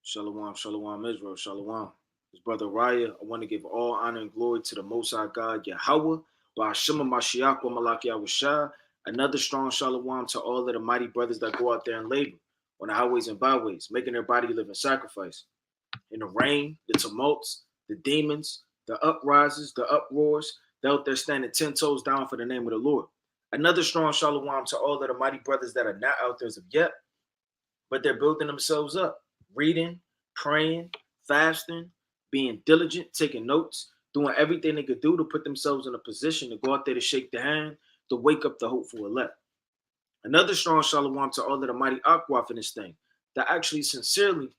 Shalom, shalom, Israel, shalom. His brother Raya, I want to give all honor and glory to the Most High God, Yahweh, by Shema Mashiach, Malak Yahushua. Another strong shalom to all of the mighty brothers that go out there and labor on the highways and byways, making their body living sacrifice. In the rain, the tumults, the demons, the uprises, the uproars, they're out there standing 10 toes down for the name of the Lord. Another strong shalom to all of the mighty brothers that are not out there as of yet, but they're building themselves up, reading, praying, fasting, being diligent, taking notes, doing everything they could do to put themselves in a position to go out there to shake the hand, to wake up the hopeful elect. Another strong shalom to all of the mighty aquaf in this thing that actually sincerely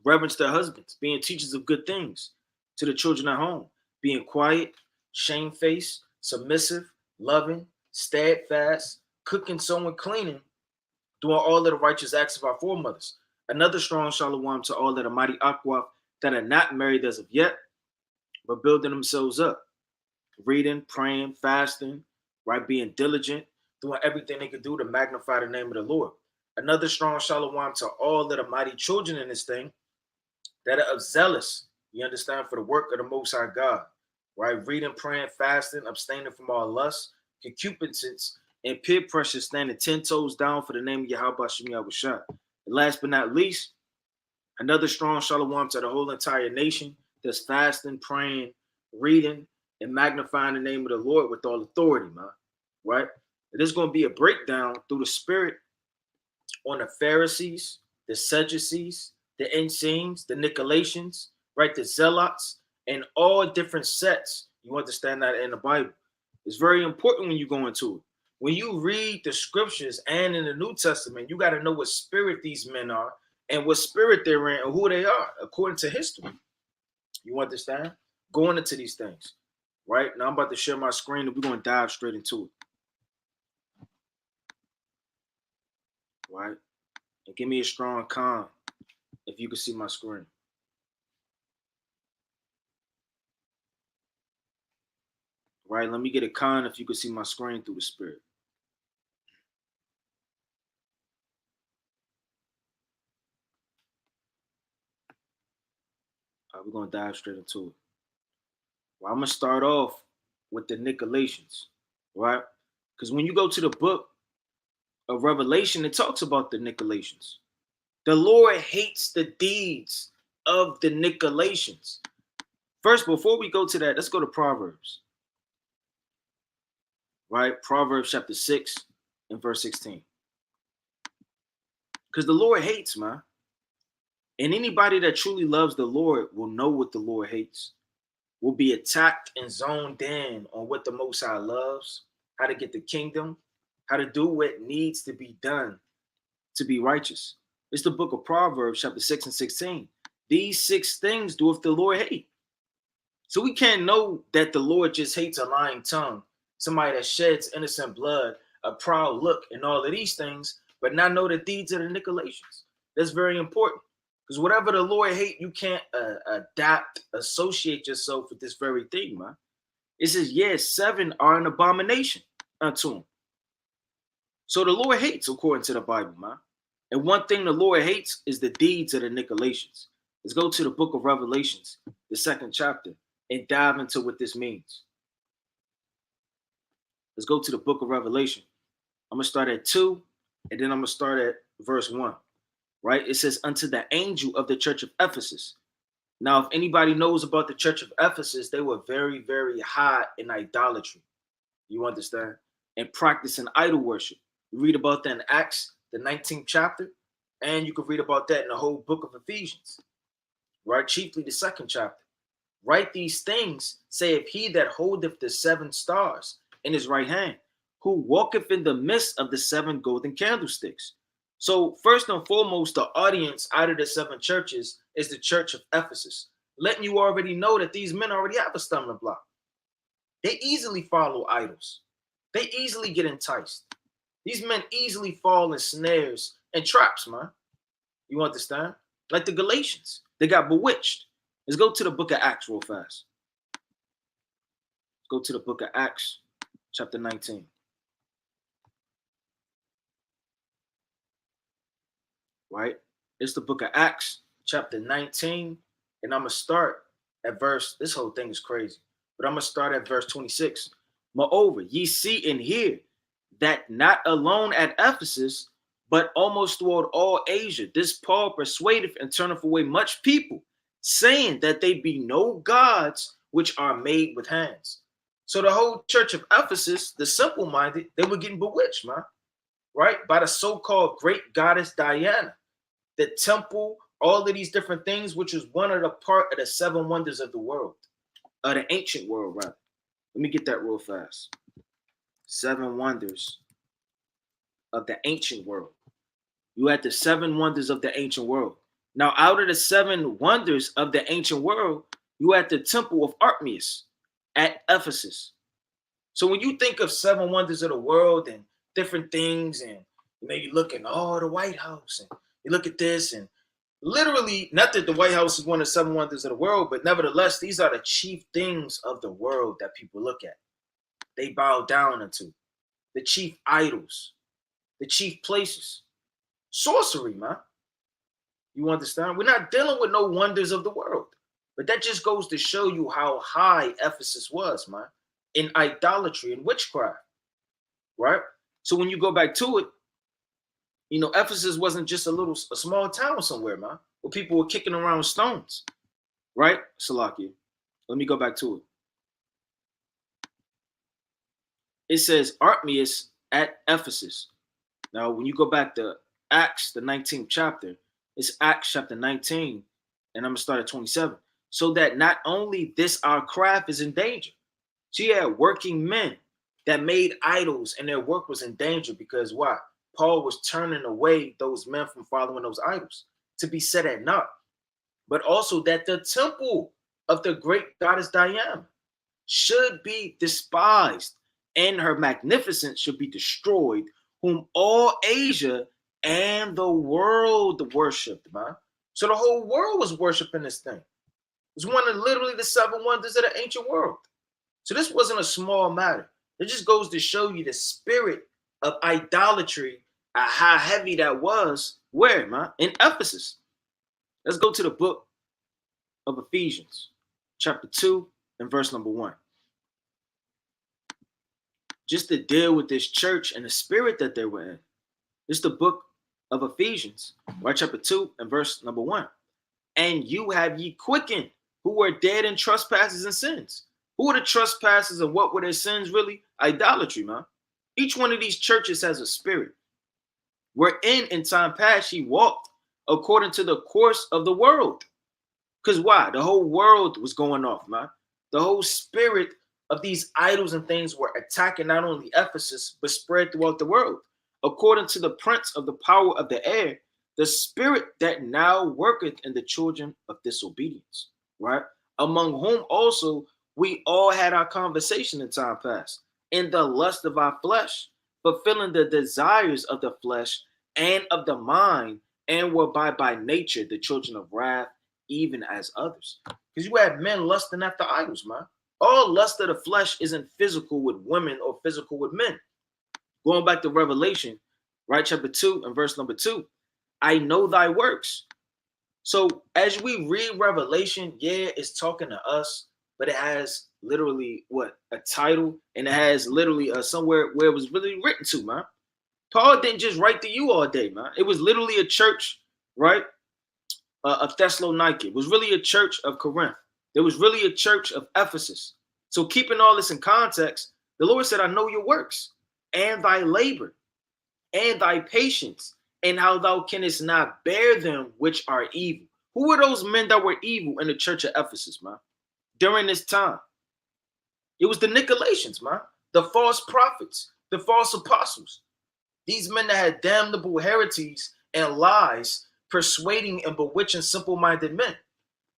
reverence their husbands, being teachers of good things to the children at home, being quiet, shamefaced, submissive, loving, steadfast, cooking, sewing, cleaning, doing all of the righteous acts of our foremothers. Another strong shalom to all of the mighty aqua that are not married as of yet, but building themselves up, reading, praying, fasting, right, being diligent, doing everything they could do to magnify the name of the Lord. Another strong shalom to all of the mighty children in this thing that are zealous, you understand, for the work of the Most High God, right? Reading, praying, fasting, abstaining from all lust, concupiscence, and peer pressure, standing 10 toes down for the name of Yahweh Shem Yahushua. And last but not least, another strong shalom to the whole entire nation that's fasting, praying, reading, and magnifying the name of the Lord with all authority, man, right? There's going to be a breakdown through the Spirit on the Pharisees, the Sadducees, the Essenes, the Nicolaitions, right? The Zealots, and all different sects. You understand that in the Bible. It's very important when you go into it. When you read the scriptures and in the New Testament, you got to know what spirit these men are and what spirit they're in and who they are according to history. You understand? Going into these things, right? Now I'm about to share my screen and we're going to dive straight into it. Right? And give me a strong con if you can see my screen. Right? Let me get a con if you can see my screen through the spirit. All right, we're going to dive straight into it. Well, I'm going to start off with the Nicolaitions, right? Because when you go to the book of Revelation, it talks about the Nicolaitions. The Lord hates the deeds of the Nicolaitions. First, before we go to that, let's go to Proverbs. Right? Proverbs chapter 6 and verse 16. Because the Lord hates, man. And anybody that truly loves the Lord will know what the Lord hates, will be attacked and zoned in on what the Most High loves, how to get the kingdom, how to do what needs to be done to be righteous. It's the book of Proverbs, chapter 6 and 16. These 6 things doeth the Lord hate. So we can't know that the Lord just hates a lying tongue, somebody that sheds innocent blood, a proud look, and all of these things, but not know the deeds of the Nicolaitans. That's very important. Because whatever the Lord hate, you can't associate yourself with this very thing, man. It says, yes, 7 are an abomination unto him. So the Lord hates according to the Bible, man. And one thing the Lord hates is the deeds of the Nicolaitans. Let's go to the book of Revelations, the 2nd chapter, and dive into what this means. Let's go to the book of Revelation. I'm going to start at 2, and then I'm going to start at verse 1. Right? It says, unto the angel of the church of Ephesus. Now, if anybody knows about the church of Ephesus, they were very, very high in idolatry. You understand? And practicing idol worship. You read about that in Acts, the 19th chapter, and you can read about that in the whole book of Ephesians, right? Chiefly the 2nd chapter. Write these things, saith he that holdeth the 7 stars in his right hand, who walketh in the midst of the 7 golden candlesticks. So first and foremost, the audience out of the 7 churches is the church of Ephesus, letting you already know that these men already have a stumbling block. They easily follow idols. They easily get enticed. These men easily fall in snares and traps, man. You understand? Like the Galatians. They got bewitched. Let's go to the book of Acts real fast. Let's go to the book of Acts, chapter 19. Right? It's the book of Acts, chapter 19, and I'm going to start at verse, this whole thing is crazy, but I'm going to start at verse 26. Moreover, ye see and hear that not alone at Ephesus, but almost throughout all Asia, this Paul persuadeth and turneth away much people, saying that they be no gods which are made with hands. So the whole church of Ephesus, the simple-minded, they were getting bewitched, man, right? By the so-called great goddess Diana, the temple, all of these different things, which was one of the part of the seven wonders of the world, of the ancient world, rather. Let me get that real fast. Seven wonders of the ancient world. You had the seven wonders of the ancient world. Now, out of the seven wonders of the ancient world, you had the temple of Artemis at Ephesus. So when you think of seven wonders of the world and different things, and you look at the White House, and you look at this, and literally, not that the White House is one of the seven wonders of the world, but nevertheless, these are the chief things of the world that people look at. They bow down unto the chief idols, the chief places. Sorcery, man. You understand? We're not dealing with no wonders of the world. But that just goes to show you how high Ephesus was, man, in idolatry and witchcraft, right? So when you go back to it, Ephesus wasn't just a small town somewhere, man, where people were kicking around stones, right? Salakia. Let me go back to it. It says Artemis at Ephesus. Now, when you go back to Acts, the 19th chapter, it's Acts chapter 19, and I'm going to start at 27. So that not only this, our craft is in danger. So you had working men that made idols, and their work was in danger because why? Paul was turning away those men from following those idols to be set at naught. But also that the temple of the great goddess Diana should be despised, and her magnificence should be destroyed, whom all Asia and the world worshipped, man. So the whole world was worshiping this thing. It was one of literally the seven wonders of the ancient world. So this wasn't a small matter. It just goes to show you the spirit of idolatry, how heavy that was. Where, man? In Ephesus. Let's go to the book of Ephesians, chapter 2 and verse number 1. Just to deal with this church and the spirit that they were in. It's the book of Ephesians, right? Chapter 2 and verse number 1. And you have ye quickened, who were dead in trespasses and sins. Who were the trespasses and what were their sins really? Idolatry, man. Each one of these churches has a spirit. Wherein in time past ye walked according to the course of the world. Because why? The whole world was going off, man. The whole spirit of these idols and things were attacking not only Ephesus, but spread throughout the world. According to the prince of the power of the air, the spirit that now worketh in the children of disobedience, right? Among whom also we all had our conversation in time past, in the lust of our flesh, fulfilling the desires of the flesh and of the mind, and were by nature the children of wrath, even as others. Because you have men lusting after idols, man. All lust of the flesh isn't physical with women or physical with men. Going back to Revelation, right, chapter 2 and verse number 2, I know thy works. So as we read Revelation, yeah, it's talking to us, but it has literally a title, and it has literally somewhere where it was really written to, man. Paul didn't just write to you all day, man. It was literally a church, right, of Thessalonica. It was really a church of Corinth. There was really a church of Ephesus. So keeping all this in context, the Lord said, I know your works and thy labor and thy patience, and how thou canst not bear them which are evil. Who were those men that were evil in the church of Ephesus, man? During this time, it was the Nicolaitions, man, the false prophets, the false apostles. These men that had damnable heresies and lies, persuading and bewitching simple-minded men.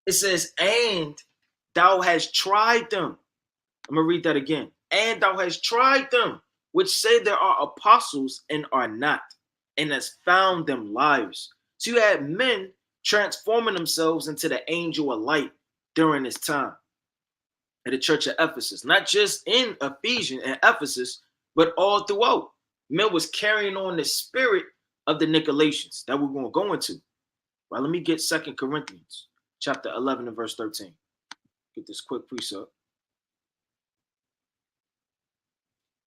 It says, and thou hast tried them. I'm going to read that again. And thou hast tried them, which say there are apostles and are not, and has found them liars. So you had men transforming themselves into the angel of light during this time at the church of Ephesus. Not just in Ephesians and Ephesus, but all throughout. Men was carrying on the spirit of the Nicolaitions that we're going to go into. Right, let me get 2 Corinthians chapter 11 and verse 13. Get this quick precept.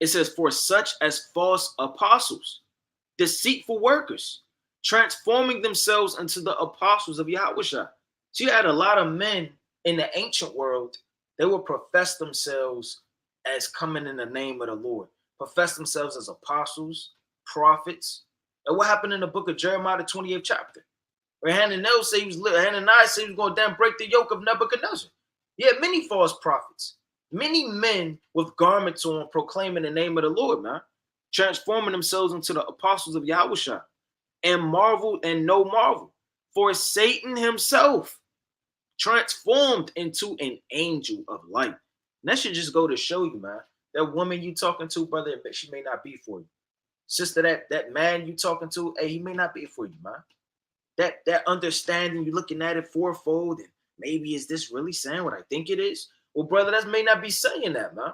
It says, for such as false apostles, deceitful workers, transforming themselves into the apostles of Yahweh. So you had a lot of men in the ancient world, they would profess themselves as coming in the name of the Lord, profess themselves as apostles, prophets. And what happened in the book of Jeremiah, the 28th chapter? Where Hananiah said he was going down break the yoke of Nebuchadnezzar. Yeah, many false prophets, many men with garments on proclaiming the name of the Lord, man, transforming themselves into the apostles of Yahweh. And marvel and no marvel, for Satan himself transformed into an angel of light. And that should just go to show you, man, that woman you talking to, brother, she may not be for you. Sister, that man you talking to, hey, he may not be for you, man. That understanding, you're looking at it fourfold, and maybe is this really saying what I think it is? Well, brother, that may not be saying that, man.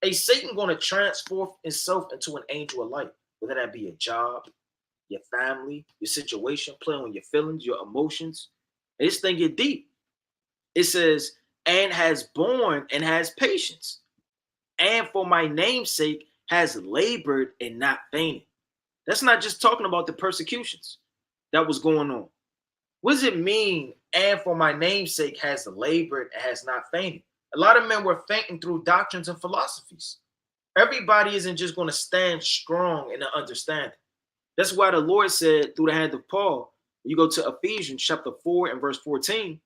Hey, Satan going to transform himself into an angel of light, whether that be a job, your family, your situation, playing on your feelings, your emotions. And this thing get deep. It says, and has borne and has patience, and for my name's sake has labored and not fainted. That's not just talking about the persecutions that was going on. What does it mean, and for my name's sake has labored and has not fainted? A lot of men were fainting through doctrines and philosophies. Everybody isn't just going to stand strong in the understanding. That's why the Lord said through the hand of Paul, you go to Ephesians chapter 4 and verse 14,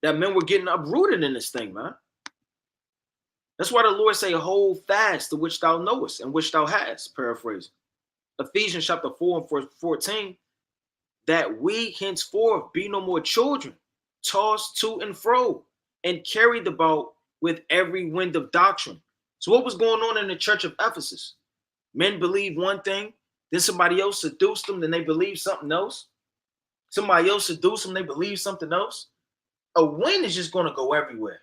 that men were getting uprooted in this thing, man. That's why the Lord say, hold fast to which thou knowest and which thou hast, paraphrasing. Ephesians chapter 4 and verse 14, that we henceforth be no more children, tossed to and fro, and carried about with every wind of doctrine. So what was going on in the church of Ephesus? Men believed one thing, then somebody else seduced them, then they believed something else. Somebody else seduced them, they believed something else. A wind is just going to go everywhere.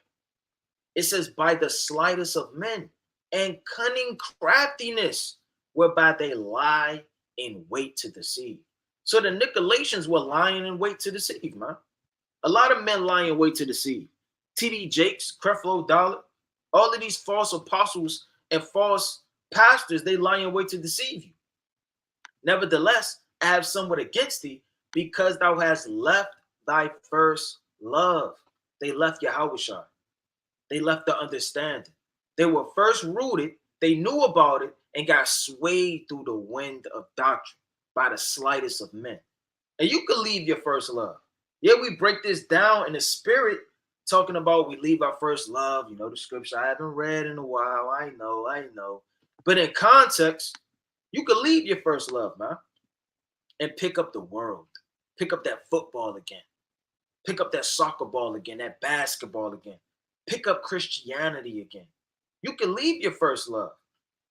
It says, by the slightest of men and cunning craftiness, whereby they lie in wait to deceive. So the Nicolaitions were lying in wait to deceive, man. A lot of men lie in wait to deceive. T.D. Jakes, Creflo Dollar, all of these false apostles and false pastors, they lie in wait to deceive you. Nevertheless, I have somewhat against thee, because thou hast left thy first love. They left Yahweh. They left the understanding. They were first rooted, they knew about it, and got swayed through the wind of doctrine by the slightest of men. And you could leave your first love. Yeah, we break this down in the spirit, talking about we leave our first love. You know, the scripture I haven't read in a while. I know. But in context, you could leave your first love, man, and pick up the world. Pick up that football again. Pick up that soccer ball again, that basketball again. Pick up Christianity again. You can leave your first love.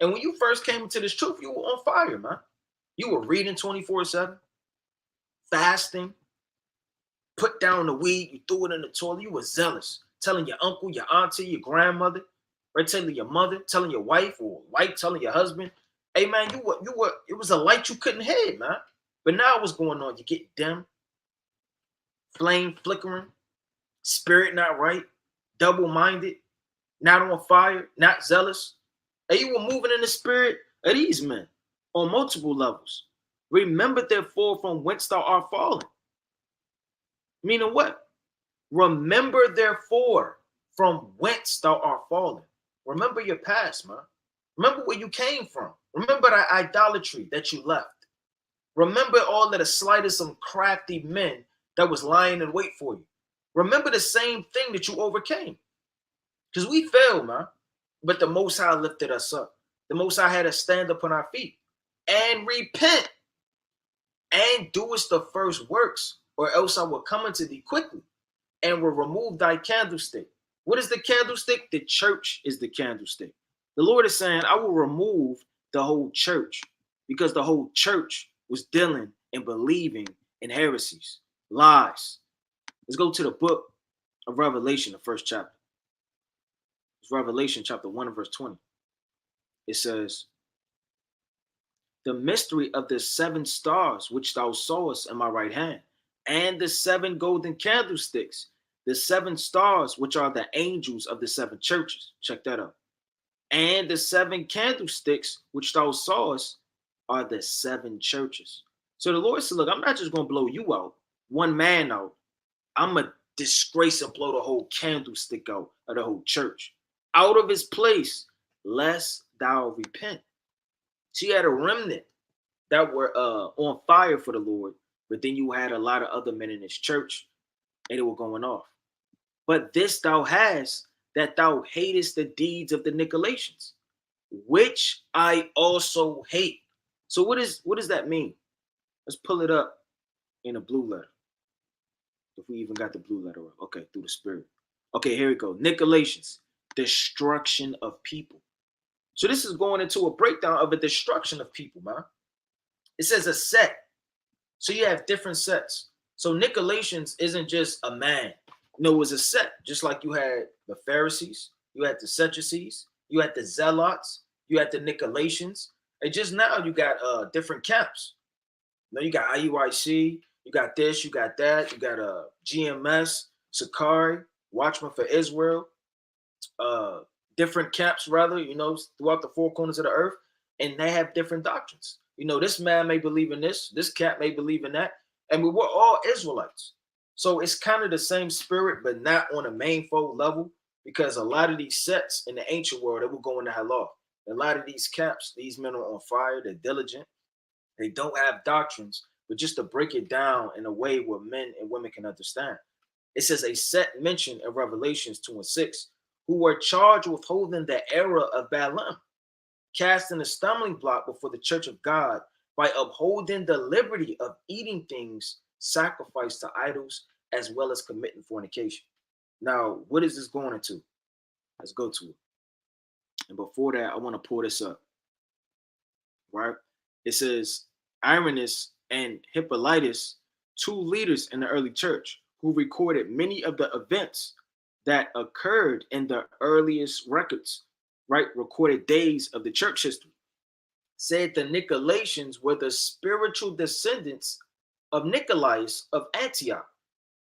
And when you first came into this truth, you were on fire, man. You were reading 24/7, fasting, put down the weed, you threw it in the toilet. You were zealous, telling your uncle, your auntie, your grandmother, right? Telling your mother, telling your wife, or wife telling your husband, hey, man, you were, it was a light you couldn't hide, man. But now what's going on? You get dim, flame flickering, spirit not right, double-minded, not on fire, not zealous. And you were moving in the spirit of these men on multiple levels. Remember, therefore, from whence thou art fallen. Meaning what? Remember, therefore, from whence thou art fallen. Remember your past, man. Remember where you came from. Remember the idolatry that you left. Remember all of the slightest of crafty men that was lying in wait for you. Remember the same thing that you overcame. Because we failed, man. But the Most High lifted us up. The Most High had us stand up on our feet and repent and do us the first works, or else I will come unto thee quickly and will remove thy candlestick. What is the candlestick? The church is the candlestick. The Lord is saying, I will remove the whole church, because the whole church was dealing and believing in heresies, lies. Let's go to the book of Revelation, the first chapter. It's Revelation chapter 1 and verse 20. It says, the mystery of the 7 stars which thou sawest in my right hand, and the 7 golden candlesticks, the 7 stars, which are the angels of the 7 churches. Check that out. And the 7 candlesticks, which thou sawest, are the 7 churches. So the Lord said, look, I'm not just going to blow you out, one man out. I'm going to disgrace and blow the whole candlestick out of the whole church, out of his place, lest thou repent. She had a remnant that were on fire for the Lord, but then you had a lot of other men in his church, and they were going off. But this thou hast, that thou hatest the deeds of the Nicolaitions, which I also hate. So what does that mean? Let's pull it up in a blue letter. If we even got the blue letter up. Okay, through the Spirit. Okay, here we go. Nicolaitions, destruction of people. So this is going into a breakdown of a destruction of people, man. It says a sect. So you have different sects. So Nicolaitions isn't just a man. No, it was a sect. Just like you had the Pharisees, you had the Sadducees, you had the Zealots, you had the Nicolaitions. And just now you got different camps. You know, you got IUIC, you got this, you got that, you got GMS, Sakari, Watchmen for Israel, different camps rather, you know, throughout the 4 corners of the earth, and they have different doctrines. You know, this man may believe in this camp may believe in that, and we're all Israelites. So it's kind of the same spirit, but not on a mainfold level, because a lot of these sects in the ancient world, they were going to hell off. A lot of these camps, these men are on fire, they're diligent, they don't have doctrines, but just to break it down in a way where men and women can understand. It says a sect mentioned in Revelations 2 and 6, who were charged with holding the era of Balaam, casting a stumbling block before the church of God by upholding the liberty of eating things sacrificed to idols, as well as committing fornication. Now, what is this going into? Let's go to it. And before that, I want to pull this up. Right? It says Irenaeus and Hippolytus, 2 leaders in the early church, who recorded many of the events that occurred in the earliest records, right? Recorded days of the church history, said the Nicolaitions were the spiritual descendants of Nicolaius of Antioch.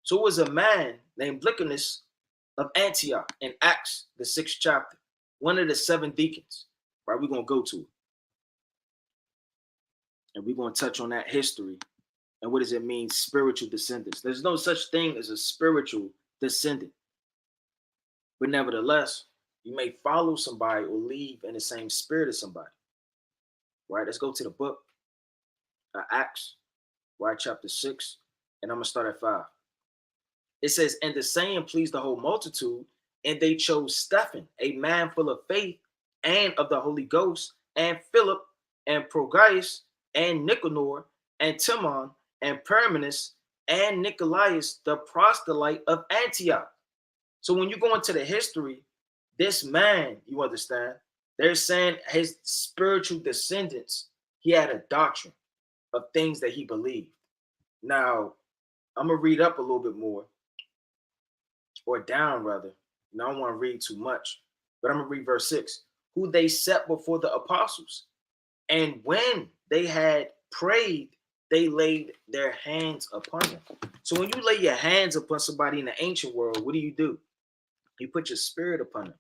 So it was a man named Nicolaius of Antioch in Acts, the 6th chapter, one of the 7 deacons, right? We're going to go to it. And we're going to touch on that history and what does it mean, spiritual descendants. There's no such thing as a spiritual descendant. But nevertheless, you may follow somebody or live in the same spirit as somebody. Right? Let's go to the book of Acts, right? Chapter 6, and I'm going to start at 5. It says, and the saying pleased the whole multitude, and they chose Stephen, a man full of faith and of the Holy Ghost, and Philip, and Progius, and Nicanor, and Timon, and Parmenas, and Nicolaius, the proselyte of Antioch. So when you go into the history, this man, you understand, they're saying his spiritual descendants, he had a doctrine of things that he believed. Now, I'm going to read up a little bit more, or down rather. I don't want to read too much, but I'm going to read verse 6. Who they set before the apostles. And when they had prayed, they laid their hands upon them. So when you lay your hands upon somebody in the ancient world, what do? You put your spirit upon them.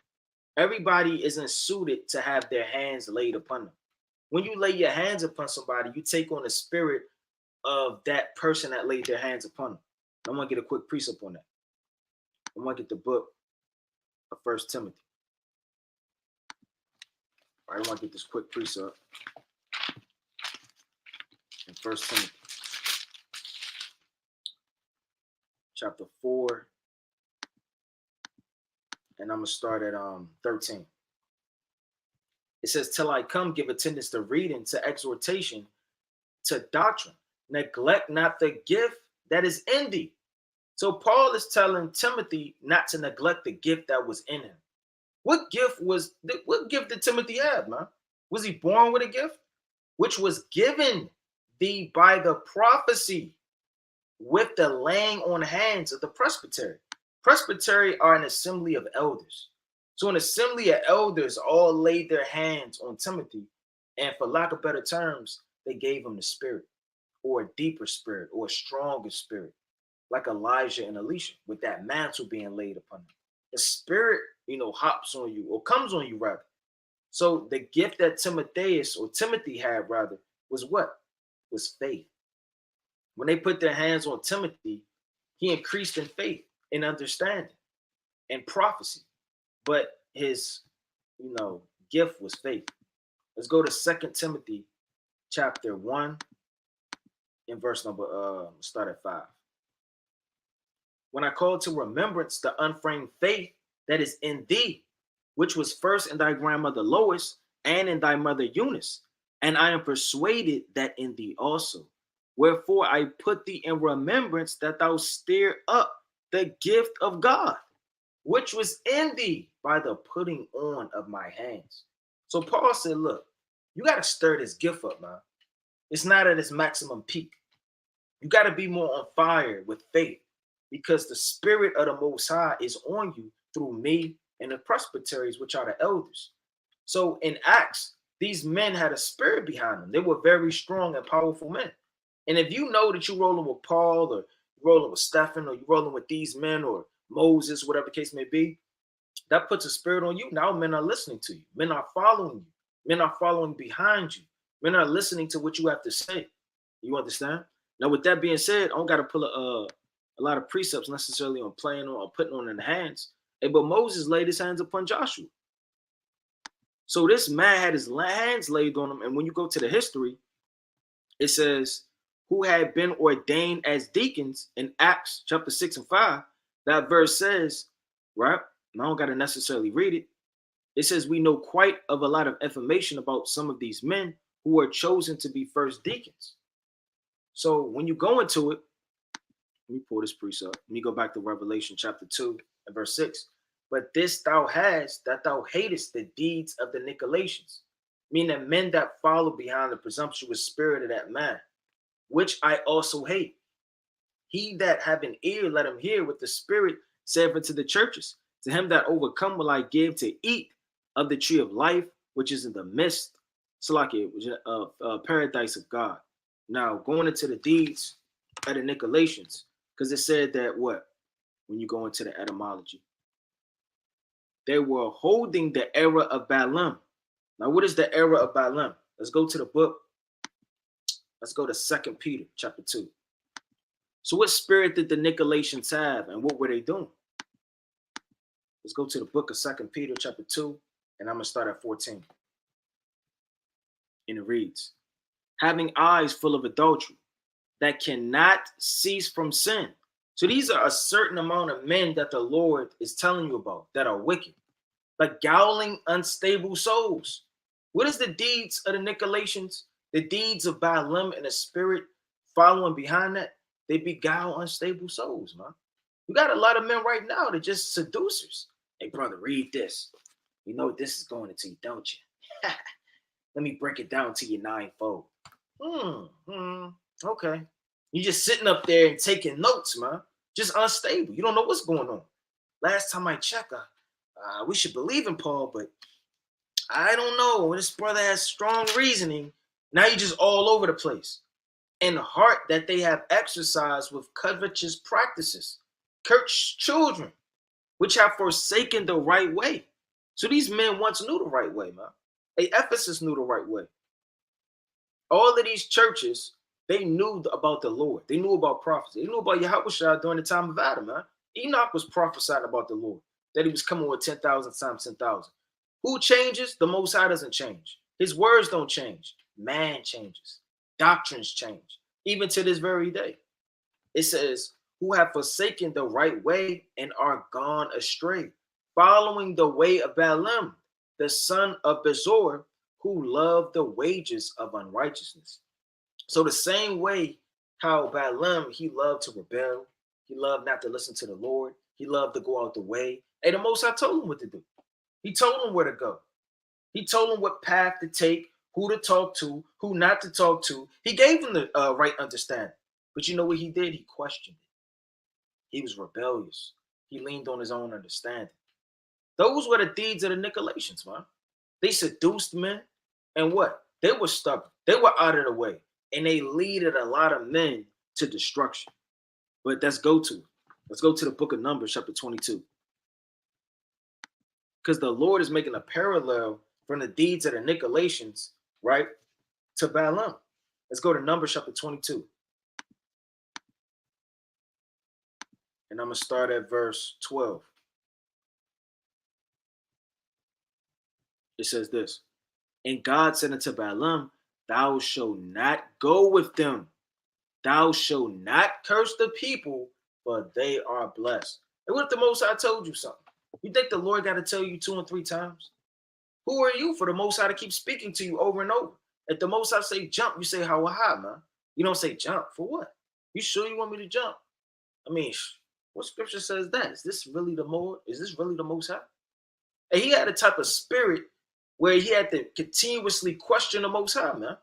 Everybody isn't suited to have their hands laid upon them. When you lay your hands upon somebody, you take on the spirit of that person that laid their hands upon them. I want to get a quick precept on that. I want to get the book of 1 Timothy. All right, I want to get this quick precept in 1 Timothy chapter 4, and I'm going to start at 13. It says, till I come, give attendance to reading, to exhortation, to doctrine. Neglect not the gift that is in thee. So Paul is telling Timothy not to neglect the gift that was in him. What gift did Timothy have, man? Was he born with a gift? Which was given thee by the prophecy with the laying on hands of the presbytery. Presbytery are an assembly of elders. So an assembly of elders all laid their hands on Timothy, and for lack of better terms, they gave him the spirit, or a deeper spirit, or a stronger spirit. like Elijah and Elisha, with that mantle being laid upon them. The Spirit, hops on you, or comes on you rather. So the gift that Timothy had rather, was what? Was faith. When they put their hands on Timothy, he increased in faith, in understanding, and prophecy. But his, gift was faith. Let's go to 2 Timothy chapter 1 and verse number, start at 5. When I call to remembrance the unframed faith that is in thee, which was first in thy grandmother Lois and in thy mother Eunice, and I am persuaded that in thee also. Wherefore I put thee in remembrance that thou stir up the gift of God, which was in thee by the putting on of my hands. So Paul said, look, you got to stir this gift up, man. It's not at its maximum peak. You got to be more on fire with faith, because the Spirit of the Most High is on you through me and the presbyteries, which are the elders. So in Acts, these men had a spirit behind them. They were very strong and powerful men. And if you know that you're rolling with Paul, or you're rolling with Stephen, or you're rolling with these men, or Moses, whatever the case may be, that puts a spirit on you. Now men are listening to you. Men are following you. Men are following behind you. Men are listening to what you have to say. You understand? Now, with that being said, I don't got to pull a lot of precepts necessarily on playing on or putting on in the hands. Hey, but Moses laid his hands upon Joshua. So this man had his hands laid on him. And when you go to the history, it says, who had been ordained as deacons in Acts chapter 6 and 5. That verse says, right? And I don't got to necessarily read it. It says, we know quite of a lot of information about some of these men who were chosen to be first deacons. So when you go into it, let me pull this precept. Let me go back to Revelation chapter 2 and verse 6. But this thou hast, that thou hatest the deeds of the Nicolaitions, meaning men that follow behind the presumptuous spirit of that man, which I also hate. He that have an ear, let him hear what the Spirit saith unto the churches. To him that overcome will I give to eat of the tree of life, which is in the midst, of paradise of God. Now, going into the deeds of the Nicolaitions, because it said that what? When you go into the etymology, they were holding the era of Balaam. Now, what is the era of Balaam? Let's go to the book. Let's go to 2 Peter chapter 2. So what spirit did the Nicolaitions have, and what were they doing? Let's go to the book of 2 Peter chapter 2, and I'm going to start at 14. And it reads, having eyes full of adultery, that cannot cease from sin. So these are a certain amount of men that the Lord is telling you about that are wicked, beguiling unstable souls. What is the deeds of the Nicolaitions? The deeds of Balaam and the spirit following behind that? They beguile unstable souls, man. You got a lot of men right now that just seducers. Hey, brother, read this. You know what this is going into, don't you? Let me break it down to you ninefold. Okay. You just sitting up there and taking notes, man. Just unstable. You don't know what's going on. Last time I checked, we should believe in Paul, but I don't know. This brother has strong reasoning. Now you're just all over the place. And the heart that they have exercised with covetous practices, cursed children, which have forsaken the right way. So these men once knew the right way, man. Ephesus knew the right way. All of these churches, they knew about the Lord. They knew about prophecy. They knew about Yahweh during the time of Adam, man. Enoch was prophesying about the Lord, that he was coming with 10,000 times 10,000. Who changes? The Most High doesn't change. His words don't change. Man changes. Doctrines change. Even to this very day. It says, who have forsaken the right way and are gone astray, following the way of Balaam, the son of Bezor, who loved the wages of unrighteousness. So the same way how Balaam, he loved to rebel, he loved not to listen to the Lord, he loved to go out the way. Hey, the Most High told him what to do. He told him where to go. He told him what path to take, who to talk to, who not to talk to. He gave him the right understanding. But you know what he did? He questioned it. He was rebellious. He leaned on his own understanding. Those were the deeds of the Nicolaitions, man. They seduced men. And what? They were stubborn. They were out of the way. And they leaded a lot of men to destruction. But let's go to it. Let's go to the book of Numbers, chapter 22. Because the Lord is making a parallel from the deeds of the Nicolaitions, right, to Balaam. Let's go to Numbers chapter 22. And I'm going to start at verse 12. It says this. And God said unto Balaam, thou shalt not go with them. Thou shalt not curse the people, for they are blessed. And what if the Most High told you something? You think the Lord got to tell you 2 and 3 times? Who are you for the Most High to keep speaking to you over and over? If the Most High say jump, you say how high, man. You don't say jump for what? You sure you want me to jump? I mean, what scripture says that? Is this really the Most High? And he had a type of spirit where he had to continuously question the Most High, man.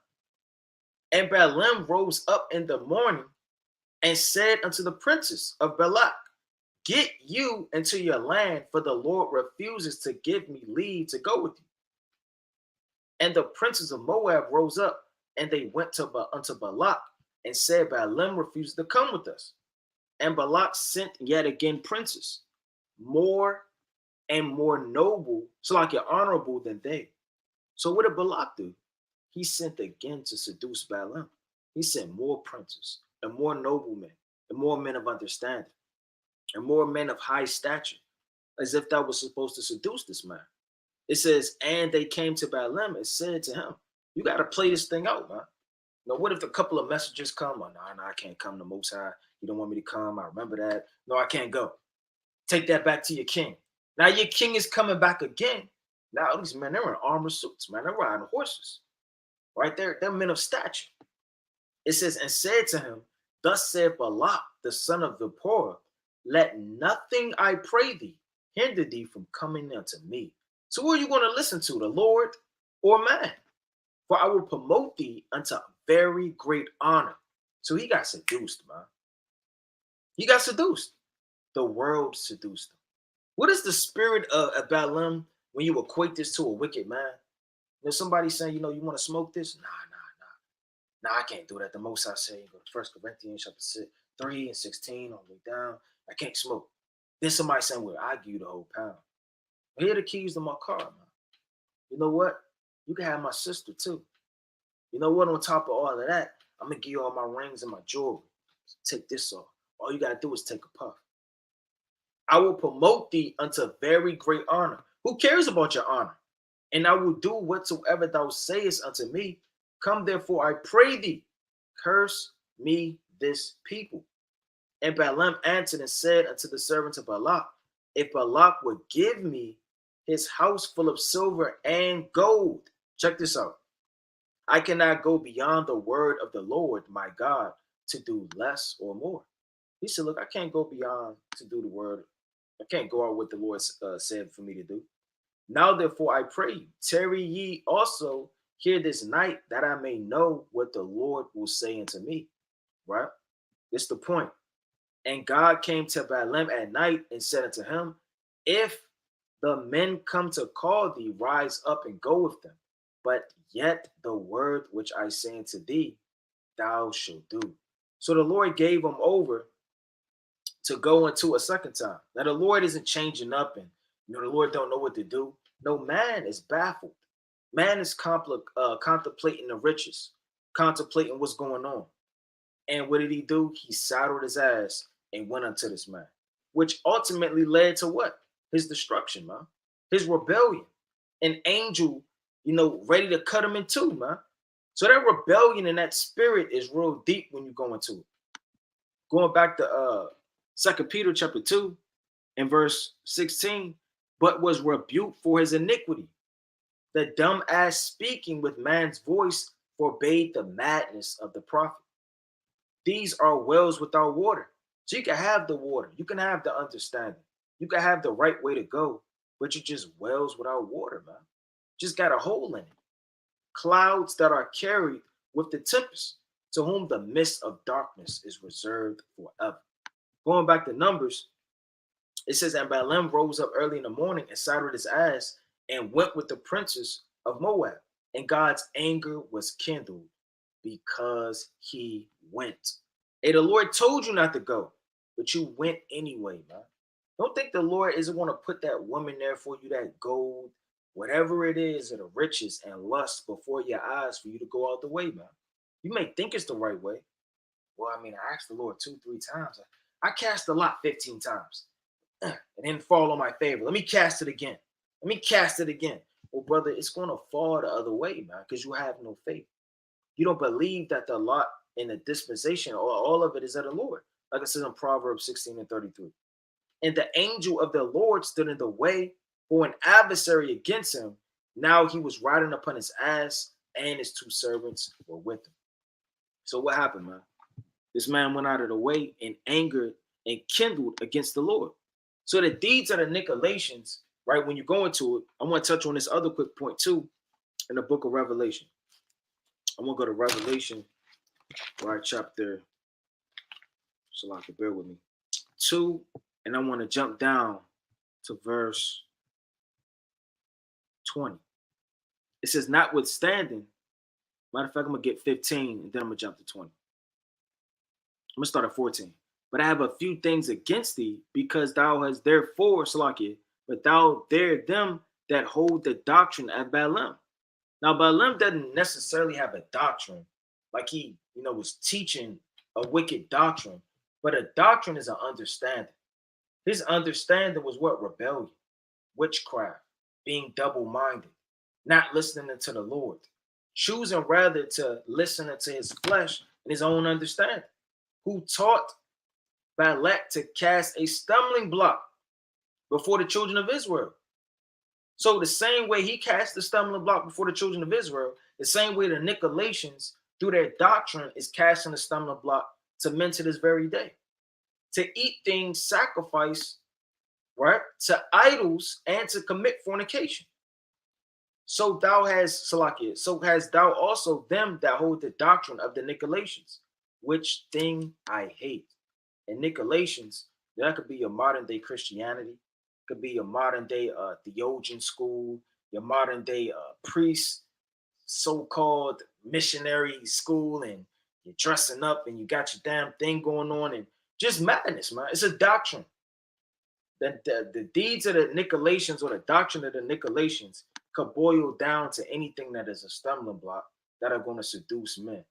And Balaam rose up in the morning and said unto the princes of Balak, get you into your land, for the Lord refuses to give me leave to go with you. And the princes of Moab rose up, and they went unto Balak, and said, Balaam refused to come with us. And Balak sent yet again princes, more and more noble, so like you're honorable than they. So what did Balak do? He sent again to seduce Balaam. He sent more princes, and more noblemen, and more men of understanding, and more men of high stature, as if that was supposed to seduce this man. It says, and they came to Balaam and said to him, you got to play this thing out, man. Now, what if a couple of messengers come? Oh, no, I can't come to Most High. You don't want me to come. I remember that. No, I can't go. Take that back to your king. Now your king is coming back again. Now these men, they're in armor suits, man. They're riding horses. Right there, they're men of stature. It says, and said to him, thus said Balak, the son of Zippor, let nothing, I pray thee, hinder thee from coming unto me. So who are you going to listen to, the Lord or man? For I will promote thee unto very great honor. So he got seduced, man. He got seduced. The world seduced him. What is the spirit of Balaam when you equate this to a wicked man? There's somebody saying, you want to smoke this? Nah, I can't do that. The Most High said, go to 1 Corinthians chapter 3 and 16 all the way down. I can't smoke. Then somebody saying, well, I give you the whole pound. Here are the keys to my car, man. You know what? You can have my sister too. You know what? On top of all of that, I'm going to give you all my rings and my jewelry. Take this off. All you got to do is take a puff. I will promote thee unto very great honor. Who cares about your honor? And I will do whatsoever thou sayest unto me. Come therefore, I pray thee, curse me this people. And Balaam answered and said unto the servants of Balak, if Balak would give me his house full of silver and gold, check this out, I cannot go beyond the word of the Lord my God to do less or more. He said, look, I can't go beyond to do the word. I can't go out what the Lord said for me to do. Now, therefore, I pray you, tarry ye also here this night, that I may know what the Lord will say unto me. Right? This is the point. And God came to Balaam at night and said unto him, if the men come to call thee, rise up and go with them. But yet the word which I say unto thee, thou shalt do. So the Lord gave him over to go into a second time. Now the Lord isn't changing up and the Lord don't know what to do. No, man is baffled. Man is contemplating the riches, contemplating what's going on. And what did he do? He saddled his ass and went unto this man, which ultimately led to what? His destruction, man. His rebellion. An angel, ready to cut him in two, man. So that rebellion and that spirit is real deep when you go into it. Going back to 2 Peter chapter 2 and verse 16, but was rebuked for his iniquity. The dumb ass speaking with man's voice forbade the madness of the prophet. These are wells without water. So you can have the water. You can have the understanding. You can have the right way to go, but you're just wells without water, man. Just got a hole in it. Clouds that are carried with the tempest, to whom the mist of darkness is reserved forever. Going back to Numbers, it says, and Balaam rose up early in the morning and saddled his ass and went with the princes of Moab. And God's anger was kindled because he went. Hey, the Lord told you not to go. but you went anyway, man. Don't think the Lord isn't going to put that woman there for you, that gold, whatever it is, or the riches and lust before your eyes for you to go out the way, man. You may think it's the right way. Well, I mean, I asked the Lord 2, 3 times. I cast the lot 15 times. It didn't fall on my favor. Let me cast it again. Let me cast it again. Well, brother, it's going to fall the other way, man, because you have no faith. You don't believe that the lot in the dispensation, or all of it is of the Lord. Like it says in Proverbs 16:33. And the angel of the Lord stood in the way for an adversary against him. Now he was riding upon his ass, and his 2 servants were with him. So what happened, man? This man went out of the way and angered and kindled against the Lord. So the deeds of the Nicolaitans, right, when you go into it, I want to touch on this other quick point too in the book of Revelation. I want to go to Revelation, right, chapter, so I can bear with me, 2, and I want to jump down to verse 20. It says, notwithstanding, matter of fact, I'm going to get 15, and then I'm going to jump to 20. I'm going to start at 14. But I have a few things against thee, because thou hast therefore, Salakia, but thou dare them that hold the doctrine of Balaam. Now, Balaam doesn't necessarily have a doctrine, like he, was teaching a wicked doctrine, but a doctrine is an understanding. His understanding was what? Rebellion, witchcraft, being double-minded, not listening to the Lord, choosing rather to listen to his flesh and his own understanding, who taught Balak to cast a stumbling block before the children of Israel. So the same way he cast the stumbling block before the children of Israel, the same way the Nicolaitans, through their doctrine, is casting the stumbling block to men to this very day. To eat things sacrificed, right, to idols and to commit fornication. So thou hast, Salakia, so hast thou also them that hold the doctrine of the Nicolaitans, which thing I hate. And Nicolaitans, that could be your modern day Christianity, could be your modern day theologian school, your modern day priest, so-called missionary school, and you're dressing up and you got your damn thing going on, and just madness, man. It's a doctrine. The deeds of the Nicolaitans, or the doctrine of the Nicolaitans, could boil down to anything that is a stumbling block that are going to seduce men.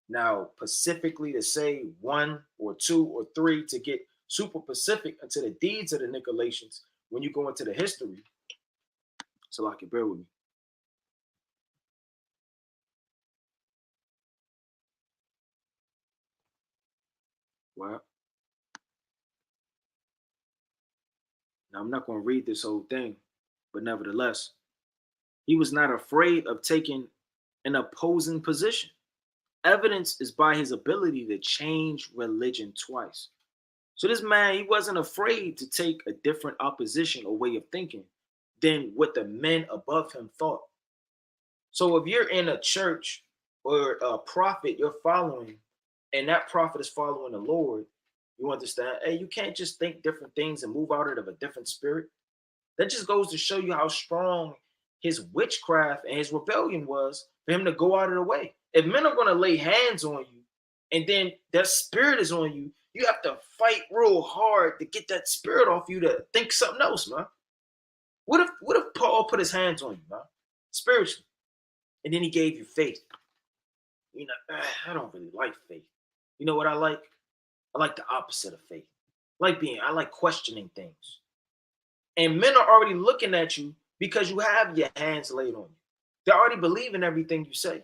Now, specifically to say 1 or 2 or 3 to get super specific into the deeds of the Nicolaitans, when you go into the history, so I can bear with me. Well, now I'm not going to read this whole thing, but nevertheless, he was not afraid of taking an opposing position. Evidence is by his ability to change religion twice. So this man, he wasn't afraid to take a different opposition or way of thinking than what the men above him thought. So if you're in a church or a prophet you're following, and that prophet is following the Lord, you understand, hey, you can't just think different things and move out of a different spirit. That just goes to show you how strong his witchcraft and his rebellion was for him to go out of the way. If men are going to lay hands on you and then that spirit is on you, you have to fight real hard to get that spirit off you to think something else, man. What if Paul put his hands on you, man, spiritually, and then he gave you faith? I don't really like faith. You know what I like? I like the opposite of faith. I like questioning things. And men are already looking at you because you have your hands laid on you. They already believe in everything you say.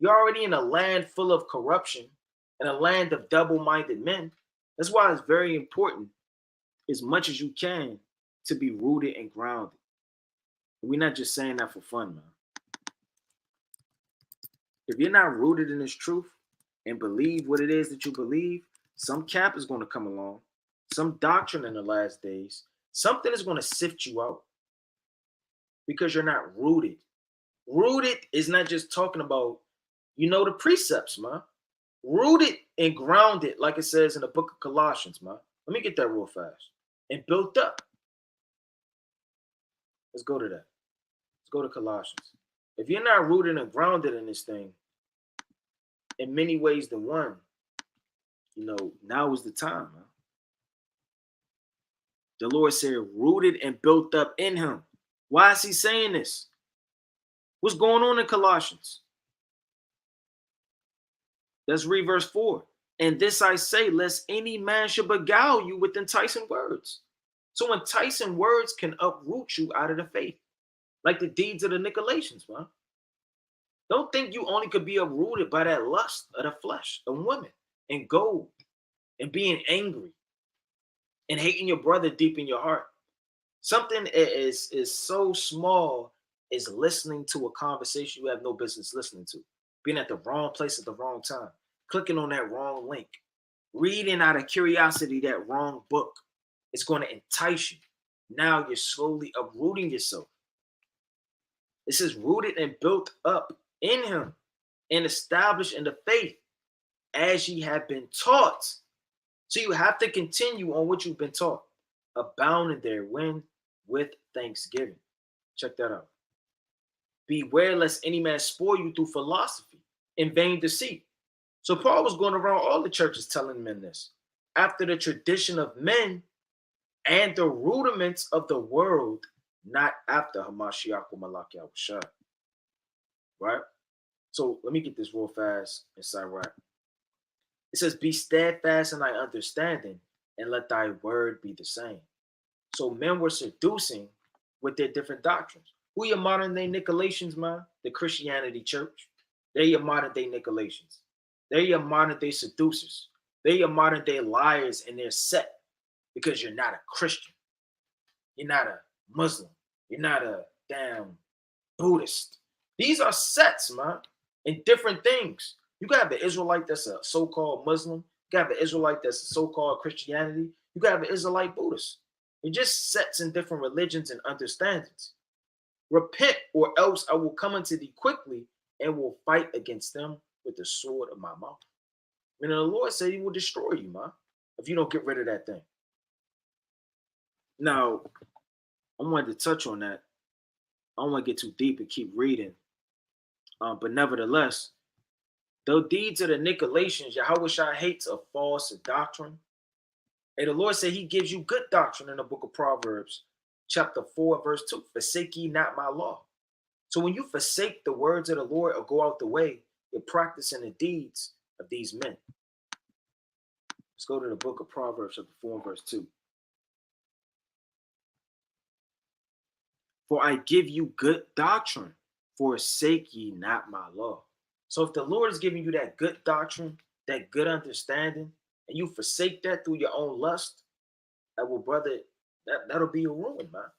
You're already in a land full of corruption and a land of double-minded men. That's why it's very important, as much as you can, to be rooted and grounded. We're not just saying that for fun, man. If you're not rooted in this truth and believe what it is that you believe, some camp is going to come along, some doctrine in the last days, something is going to sift you out because you're not rooted. Rooted is not just talking about, the precepts, man. Rooted and grounded, like it says in the book of Colossians, man. Let me get that real fast. And built up. Let's go to that. Let's go to Colossians. If you're not rooted and grounded in this thing, in many ways than one, now is the time, man. The Lord said, rooted and built up in him. Why is he saying this? What's going on in Colossians? Let's read verse 4. And this I say, lest any man should beguile you with enticing words. So enticing words can uproot you out of the faith, like the deeds of the Nicolaitions, man. Don't think you only could be uprooted by that lust of the flesh, of women, and gold, and being angry, and hating your brother deep in your heart. Something is so small as listening to a conversation you have no business listening to, being at the wrong place at the wrong time, clicking on that wrong link, reading out of curiosity that wrong book. It's going to entice you. Now you're slowly uprooting yourself. It says rooted and built up in him and established in the faith as ye have been taught. So you have to continue on what you've been taught, abounding therein with thanksgiving. Check that out. Beware lest any man spoil you through philosophy and vain deceit. So Paul was going around all the churches telling men this. After the tradition of men and the rudiments of the world, not after Hamashiach or Malaki Awashah. Right? So let me get this real fast inside right. It says, be steadfast in thy understanding, and let thy word be the same. So men were seducing with their different doctrines. Who your modern day Nicolaitans, man? The Christianity church. They're your modern day Nicolaitans. They're your modern day seducers. They're your modern day liars in their sect because you're not a Christian. You're not a Muslim. You're not a damn Buddhist. These are sects, man, and different things. You got the Israelite that's a so-called Muslim. You got the Israelite that's a so-called Christianity. You got the Israelite Buddhist. It just sets in different religions and understandings. Repent, or else I will come unto thee quickly and will fight against them with the sword of my mouth. And the Lord said he will destroy you, man, if you don't get rid of that thing. Now, I wanted to touch on that. I don't want to get too deep and keep reading. But nevertheless, the deeds of the Nicolaitans, Yahushua hates a false doctrine. And the Lord said he gives you good doctrine in the book of Proverbs, chapter 4, verse 2. Forsake ye not my law. So when you forsake the words of the Lord or go out the way, you're practicing the deeds of these men. Let's go to the book of Proverbs, chapter 4, verse 2. For I give you good doctrine, forsake ye not my law. So if the Lord is giving you that good doctrine, that good understanding, and you forsake that through your own lust, that will, brother, that'll be a ruin, man.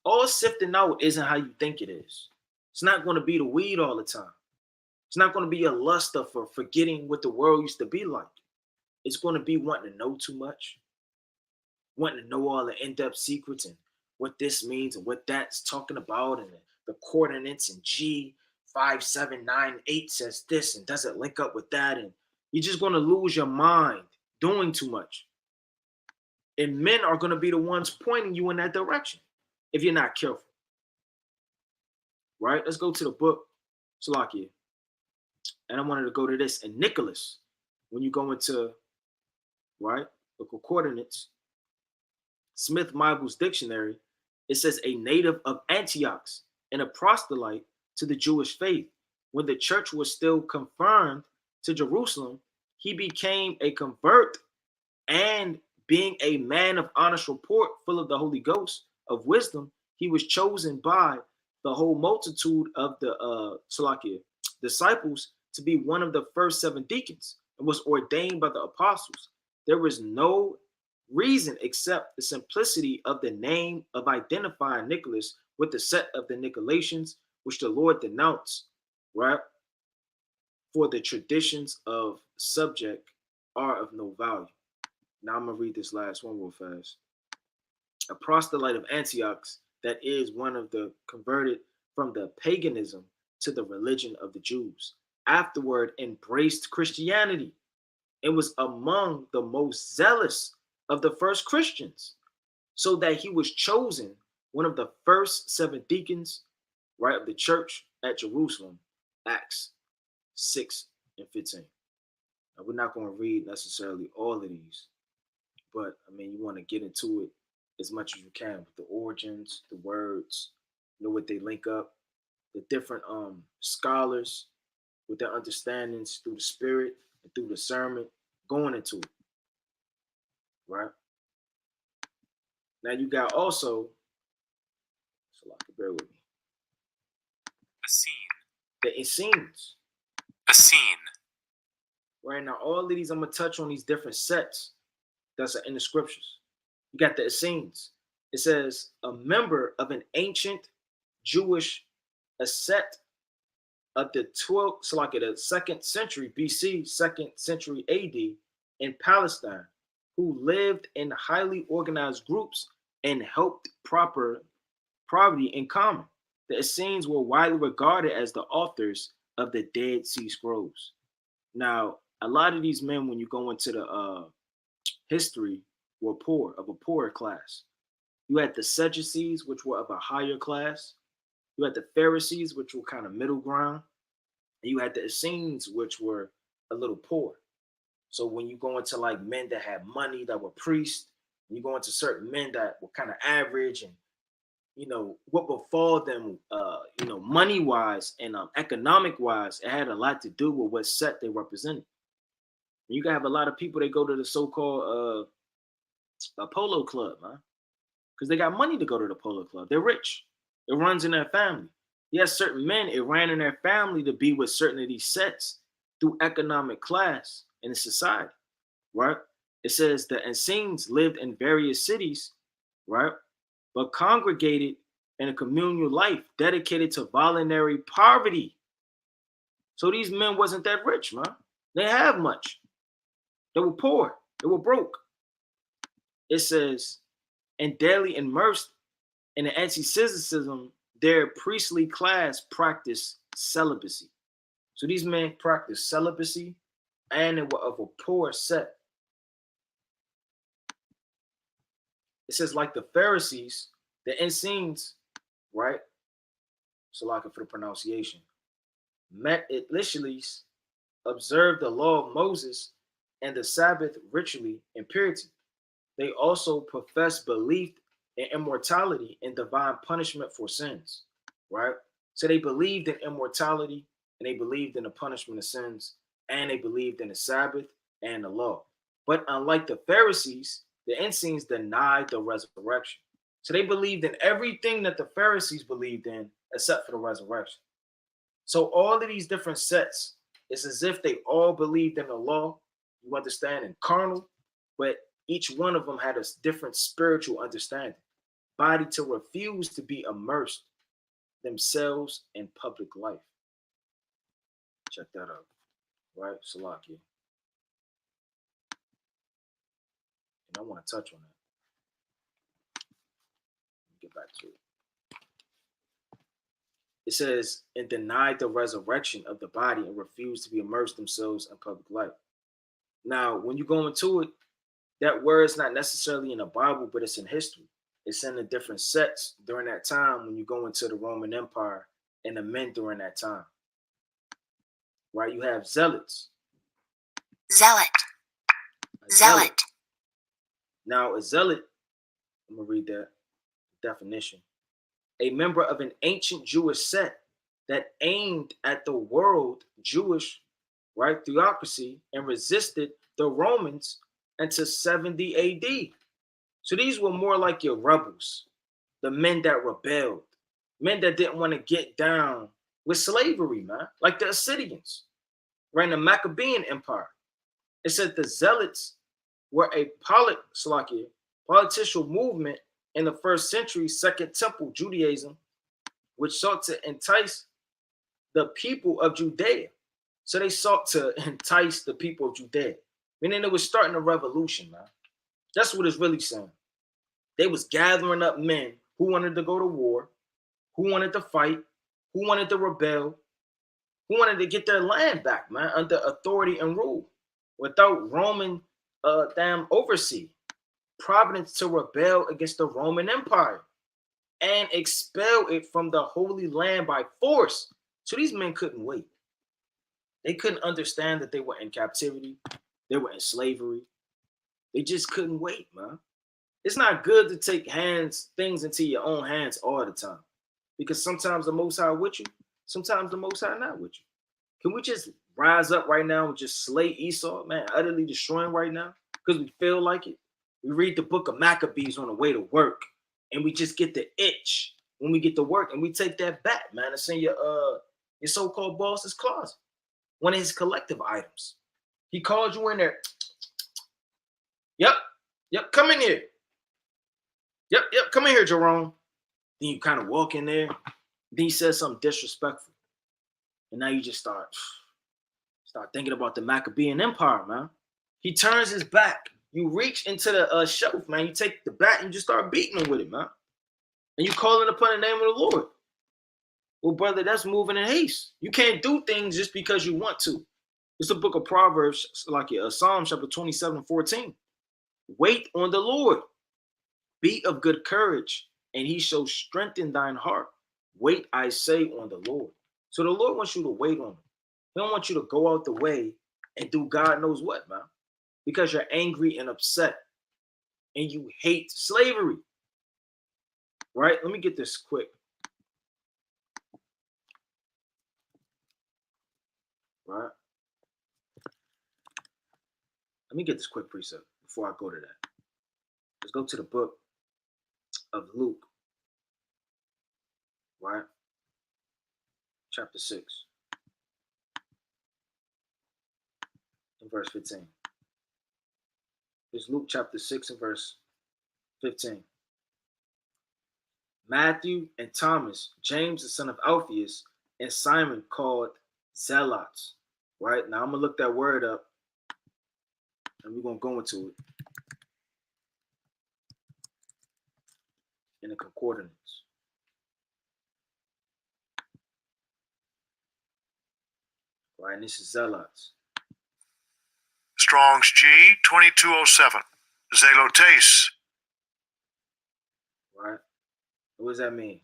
All sifting out isn't how you think it is. It's not going to be the weed all the time. It's not going to be a lust of for forgetting what the world used to be like. It's going to be wanting to know too much, wanting to know all the in-depth secrets and what this means and what that's talking about, and the coordinates and G5798 says this and does it link up with that, and you're just going to lose your mind doing too much. And men are going to be the ones pointing you in that direction if you're not careful. Right? Let's go to the book, Salakia. And I wanted to go to this. And Nicholas, when you go into, right, the coordinates, Smith Mible's dictionary, it says a native of Antioch and a proselyte to the Jewish faith. When the church was still confirmed to Jerusalem, he became a convert, and being a man of honest report, full of the Holy Ghost, of wisdom, he was chosen by the whole multitude of the disciples to be one of the first 7 deacons, and was ordained by the apostles. There was no reason except the simplicity of the name of identifying Nicholas with the set of the Nicolations, which the Lord denounced, right? For the traditions of subject are of no value. Now I'm going to read this last one real fast. A proselyte of Antioch, that is one of the converted from the paganism to the religion of the Jews, afterward embraced Christianity and was among the most zealous of the first Christians, so that he was chosen one of the first 7 deacons, right, of the church at Jerusalem, Acts 6 and 15. Now, we're not going to read necessarily all of these, but I mean, you want to get into it as much as you can with the origins, the words, what they link up, the different scholars with their understandings through the spirit and through discernment going into it, right? Now you got also, so bear with me, the Essenes. Essene. Right now, all of these, I'm gonna touch on these different sets that's in the scriptures. You got the Essenes. It says a member of an ancient Jewish ascet of the 12th, so like the 2nd century BC, 2nd century AD in Palestine, who lived in highly organized groups and helped poverty in common. The Essenes were widely regarded as the authors of the Dead Sea Scrolls. Now, a lot of these men, when you go into the history, were poor, of a poorer class. You had the Sadducees, which were of a higher class. You had the Pharisees, which were kind of middle ground. And you had the Essenes, which were a little poor. So when you go into like men that had money, that were priests, and you go into certain men that were kind of average, and what befall them, money wise and economic wise, it had a lot to do with what set they represented. And you can have a lot of people that go to the so-called polo club, man, because they got money to go to the polo club. They're rich. It runs in their family. Yes, certain men, it ran in their family to be with certain of these sets through economic class in the society, right? It says the Essenes lived in various cities, right, but congregated in a communal life dedicated to voluntary poverty. So these men wasn't that rich, man. They have much. They were poor. They were broke. It says, and daily immersed in the anti-Sadducism, their priestly class practiced celibacy. So these men practiced celibacy, and they were of a poor set. It says, like the Pharisees, the Essenes, right? So like for the pronunciation, Nicolaitions observed the law of Moses and the Sabbath ritually in purity. They also profess belief in immortality and divine punishment for sins, right? So they believed in immortality, and they believed in the punishment of sins, and they believed in the Sabbath and the law. But unlike the Pharisees, the Essenes denied the resurrection. So they believed in everything that the Pharisees believed in except for the resurrection. So all of these different sets, it's as if they all believed in the law, you understand, and carnal, but each one of them had a different spiritual understanding. Body to refuse to be immersed themselves in public life. Check that out, right? Salakia. And I want to touch on that. Get back to it. It says, and denied the resurrection of the body and refused to be immersed themselves in public life. Now, when you go into it, that word is not necessarily in the Bible, but it's in history. It's in the different sects during that time when you go into the Roman Empire and the men during that time. Right? You have zealots. Zealot. Zealot. Now, a zealot, I'm going to read that definition. A member of an ancient Jewish sect that aimed at the world Jewish, right, theocracy and resisted the Romans until 70 AD. So these were more like your rebels, the men that rebelled, men that didn't want to get down with slavery, man, like the Assyrians, right, in the Maccabean Empire. It said the Zealots were a political movement in the 1st century Second Temple Judaism, which sought to entice the people of Judea. So they sought to entice the people of Judea, meaning it was starting a revolution, man. That's what it's really saying. They was gathering up men who wanted to go to war, who wanted to fight, who wanted to rebel, who wanted to get their land back, man, under authority and rule, without Roman damn oversee, providence to rebel against the Roman Empire and expel it from the Holy Land by force. So these men couldn't wait. They couldn't understand that they were in captivity. They were in slavery. They just couldn't wait, man. It's not good to take things into your own hands all the time. Because sometimes the Most High with you, sometimes the Most High not with you. Can we just rise up right now and just slay Esau, man, utterly destroy him right now? Because we feel like it. We read the book of Maccabees on the way to work, and we just get the itch when we get to work, and we take that bat, man. It's in your so-called boss's closet, one of his collective items. He called you in there. Yep, come in here. Yep, come in here, Jerome. Then you kind of walk in there. Then he says something disrespectful. And now you just start thinking about the Maccabean Empire, man. He turns his back. You reach into the shelf, man. You take the bat and you just start beating him with it, man. And you calling upon the name of the Lord. Well, brother, that's moving in haste. You can't do things just because you want to. It's the book of Proverbs, like Psalm chapter 27:14. Wait on the Lord. Be of good courage, and he shall strengthen thine heart. Wait, I say, on the Lord. So the Lord wants you to wait on him. He don't want you to go out the way and do God knows what, man. Because you're angry and upset and you hate slavery. Right? Let me get this quick. Right? Let me get this quick precept before I go to that. Let's go to the book of Luke. Right? Chapter 6. And verse 15. It's Luke chapter 6 and verse 15. Matthew and Thomas, James the son of Alphaeus, and Simon called Zealots. Right? Now I'm going to look that word up and we're going to go into it in the concordance. Right? And this is Zealots. Strong's G 2207. Zealotes. Right? What does that mean?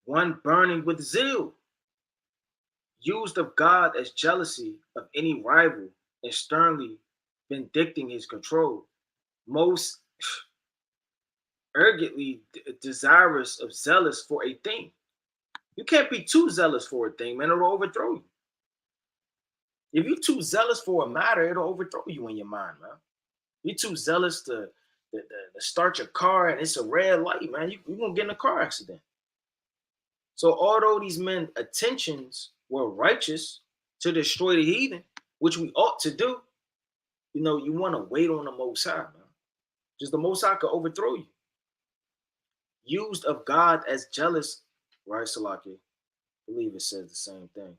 One burning with zeal, used of God as jealousy of any rival and sternly vindicting his control, most urgently desirous of zealous for a thing. You can't be too zealous for a thing, man. It'll overthrow you. If you're too zealous for a matter, it'll overthrow you in your mind, man. You're too zealous to start your car and it's a red light, man. You're going to get in a car accident. So although these men's intentions were righteous to destroy the heathen, which we ought to do, you want to wait on the Most High, man. Just the Most High could overthrow you. Used of God as jealous, right, Salaki? I believe it says the same thing.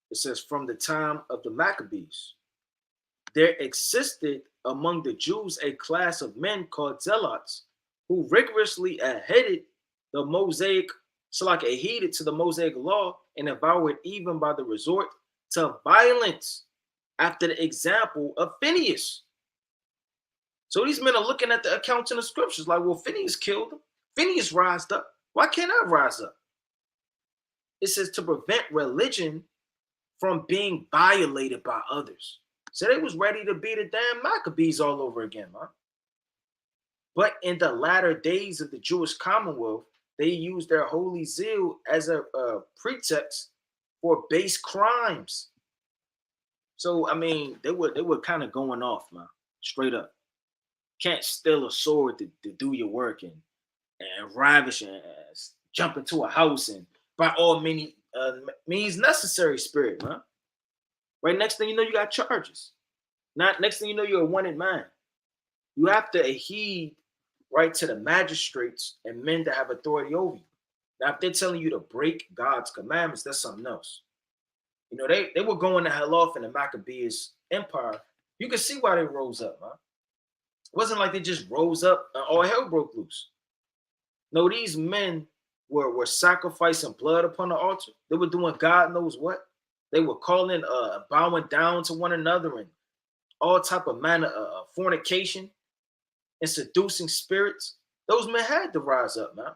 It says, from the time of the Maccabees, there existed among the Jews a class of men called Zealots, who rigorously adhered the Mosaic, adhered to the Mosaic law and devoured even by the resort to violence after the example of Phineas. So these men are looking at the accounts in the scriptures like, well, Phineas killed him. Phineas rised up. Why can't I rise up? It says to prevent religion from being violated by others. So they was ready to be the damn Maccabees all over again, man. But in the latter days of the Jewish Commonwealth, they used their holy zeal as a pretext for base crimes. So, I mean, they were kind of going off, man, straight up. Can't steal a sword to do your work and ravish and jump into a house and by all means necessary, spirit, man. Right, next thing you know, you got charges. Next thing you know, you're a wanted man. You have to heed right to the magistrates and men that have authority over you. Now, if they're telling you to break God's commandments, that's something else. They were going to hell off in the Maccabees Empire. You can see why they rose up, man. It wasn't like they just rose up and all hell broke loose. No, these men were sacrificing blood upon the altar. They were doing God knows what. They were calling, bowing down to one another and all type of manner of fornication and seducing spirits. Those men had to rise up, man.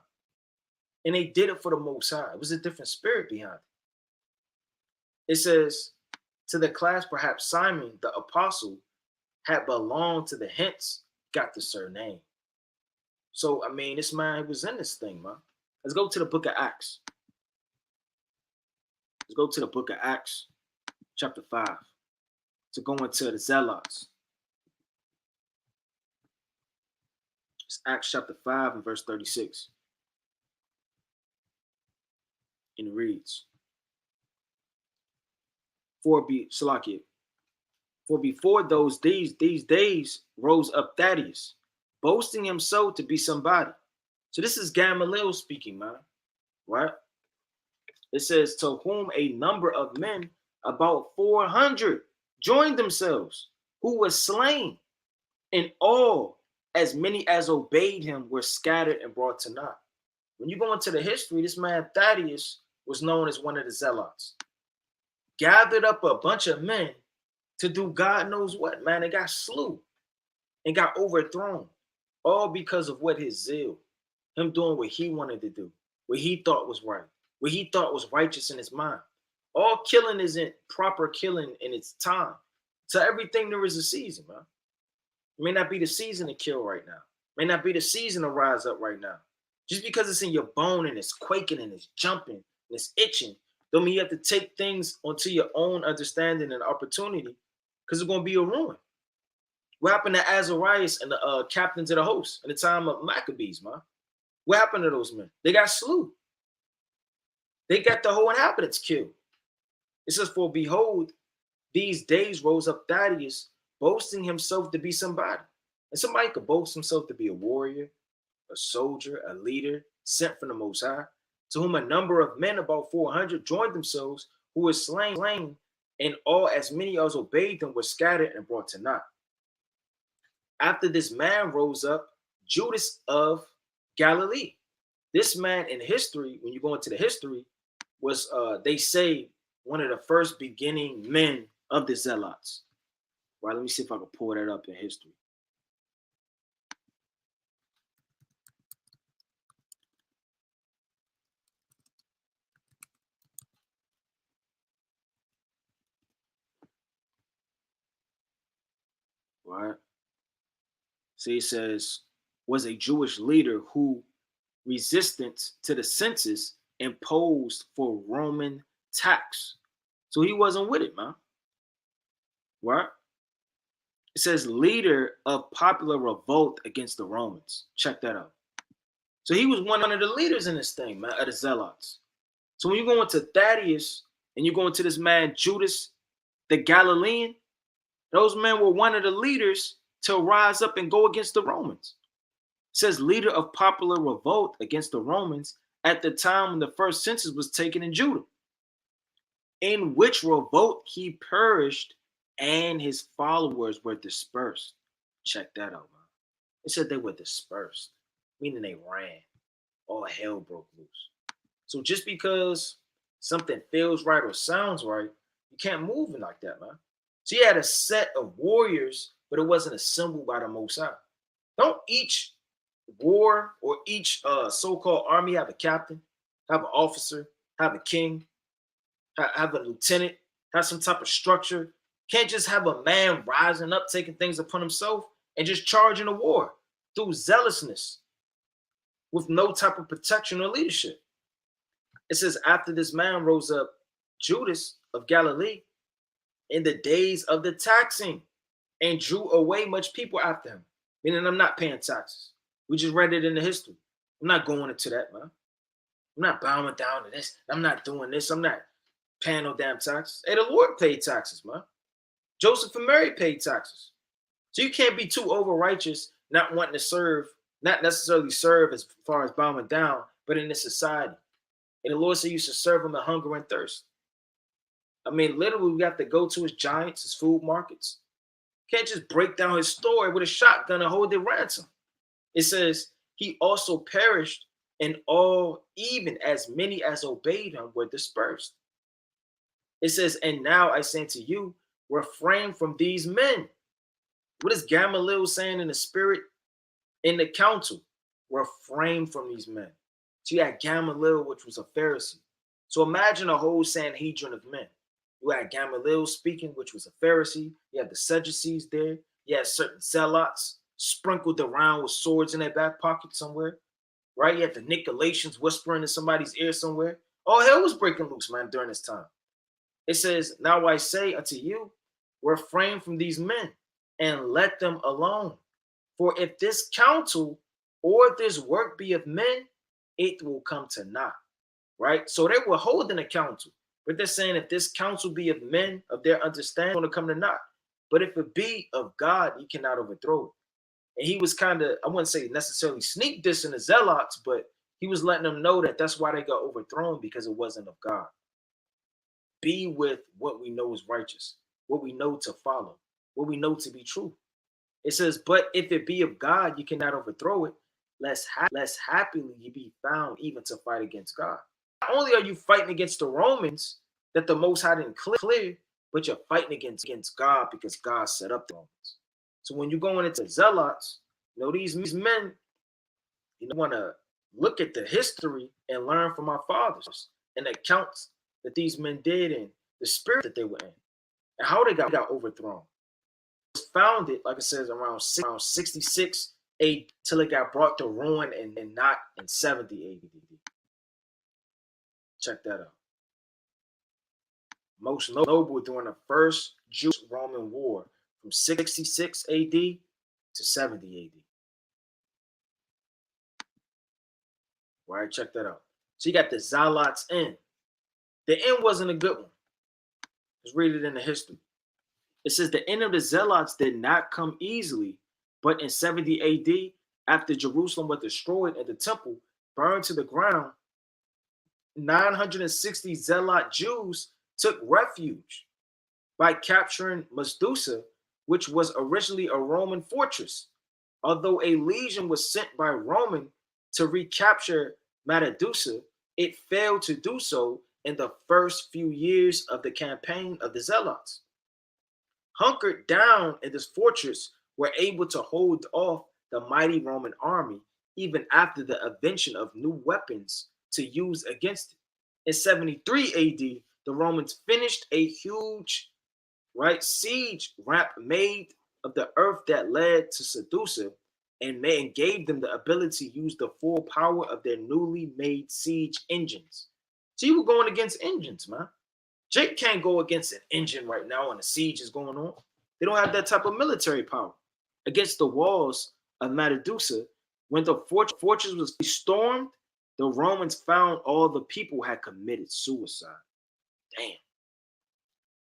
And they did it for the Most High. It was a different spirit behind it. It says, to the class, perhaps Simon, the apostle, had belonged to the hence, got the surname. So, I mean, this man was in this thing, man. Let's go to the book of Acts. Let's go to the book of Acts, chapter 5. To go into the Zealots. It's Acts chapter 5 and verse 36. And it reads, For before these days rose up Thaddeus, boasting himself to be somebody. So this is Gamaliel speaking, man. Right? It says, to whom a number of men, about 400, joined themselves, who were slain, and all, as many as obeyed him, were scattered and brought to naught. When you go into the history, this man Thaddeus was known as one of the Zealots. Gathered up a bunch of men to do God knows what, man. They got slew and got overthrown, all because of what his zeal, him doing what he wanted to do, what he thought was right, what he thought was righteous in his mind. All killing isn't proper killing in its time. To everything there is a season, man. It may not be the season to kill right now. It may not be the season to rise up right now. Just because it's in your bone and it's quaking and it's jumping and it's itching, don't mean you have to take things onto your own understanding and opportunity, because it's going to be a ruin. What happened to Azarias and the captains of the host in the time of Maccabees, man? What happened to those men? They got slew. They got the whole inhabitants killed. It says, for behold, these days rose up Thaddeus, boasting himself to be somebody. And somebody could boast himself to be a warrior, a soldier, a leader, sent from the Most High, to whom a number of men, about 400, joined themselves, who were slain, and all, as many as obeyed them, were scattered and brought to naught. After this man rose up Judas of Galilee. This man in history, when you go into the history, was, they say, one of the first beginning men of the Zealots. Right, let me see if I can pull that up in history. Right. See, it says, was a Jewish leader who, resistance to the census, imposed for Roman tax. So he wasn't with it, man. Right? It says leader of popular revolt against the Romans. Check that out. So he was one of the leaders in this thing, man, of the Zealots. So when you go into Thaddeus and you go into this man Judas the Galilean, those men were one of the leaders to rise up and go against the Romans. It says leader of popular revolt against the Romans at the time when the first census was taken in Judah, in which revolt he perished and his followers were dispersed. Check that out, man. It said they were dispersed, meaning they ran. All hell broke loose. So just because something feels right or sounds right, you can't move it like that, man. So you had a set of warriors, but it wasn't assembled by the Most High. Don't each war or each so-called army have a captain, have an officer, have a king, have a lieutenant, have some type of structure? Can't just have a man rising up, taking things upon himself and just charging a war through zealousness with no type of protection or leadership. It says, after this man rose up Judas of Galilee in the days of the taxing and drew away much people after him. Meaning I'm not paying taxes. We just read it in the history. I'm not going into that, man. I'm not bowing down to this. I'm not doing this. I'm not paying no damn taxes. Hey, the Lord paid taxes, man. Joseph and Mary paid taxes. So you can't be too over-righteous, not wanting to serve, not necessarily serve as far as bowing down, but in this society. And the Lord said you should serve him in hunger and thirst. I mean, literally, we have to go to his giants, his food markets. Can't just break down his store with a shotgun and hold it ransom. It says, he also perished, and all, even as many as obeyed him, were dispersed. It says, and now I say to you, refrain from these men. What is Gamaliel saying in the spirit, in the council? Refrain from these men. So you had Gamaliel, which was a Pharisee. So imagine a whole Sanhedrin of men. You had Gamaliel speaking, which was a Pharisee. You had the Sadducees there. You had certain Zealots. sprinkled around with swords in their back pocket somewhere, right? You had the Nicolaitions whispering in somebody's ear somewhere. All hell was breaking loose, man, during this time. It says, now I say unto you, refrain from these men and let them alone. For if this counsel or this work be of men, it will come to naught, right? So they were holding a counsel, but they're saying if this counsel be of men, of their understanding, it's going to come to naught. But if it be of God, you cannot overthrow it. And he was kind of, I wouldn't say necessarily sneak dissing the Zealots, but he was letting them know that that's why they got overthrown, because it wasn't of God. Be with what we know is righteous, what we know to follow, what we know to be true. It says, but if it be of God, you cannot overthrow it, lest happily you be found even to fight against God. Not only are you fighting against the Romans that the Most High didn't clear, but you're fighting against God because God set up the Romans. So when you're going into Zealots, you know, these men, you want to look at the history and learn from our fathers and the accounts that these men did and the spirit that they were in and how they got overthrown. It was founded, like it says, around 66 AD till it got brought to ruin and not in 70 AD. Check that out. Most notable during the first Jewish-Roman war from 66 AD to 70 AD. Right, check that out. So you got the Zealots end. The end wasn't a good one. Let's read it in the history. It says the end of the Zealots did not come easily, but in 70 AD, after Jerusalem was destroyed and the temple burned to the ground, 960 Zealot Jews took refuge by capturing Masdusa, which was originally a Roman fortress. Although a legion was sent by Roman to recapture Masdusa, it failed to do so in the first few years of the campaign of the Zealots. Hunkered down in this fortress, were able to hold off the mighty Roman army even after the invention of new weapons to use against it. In 73 AD, the Romans finished a huge siege ramp made of the earth that led to Sadducees and gave them the ability to use the full power of their newly made siege engines. So you were going against engines, man. Jake can't go against an engine right now and a siege is going on. They don't have that type of military power. Against the walls of Masdusa, when the fortress was stormed, the Romans found all the people had committed suicide. Damn.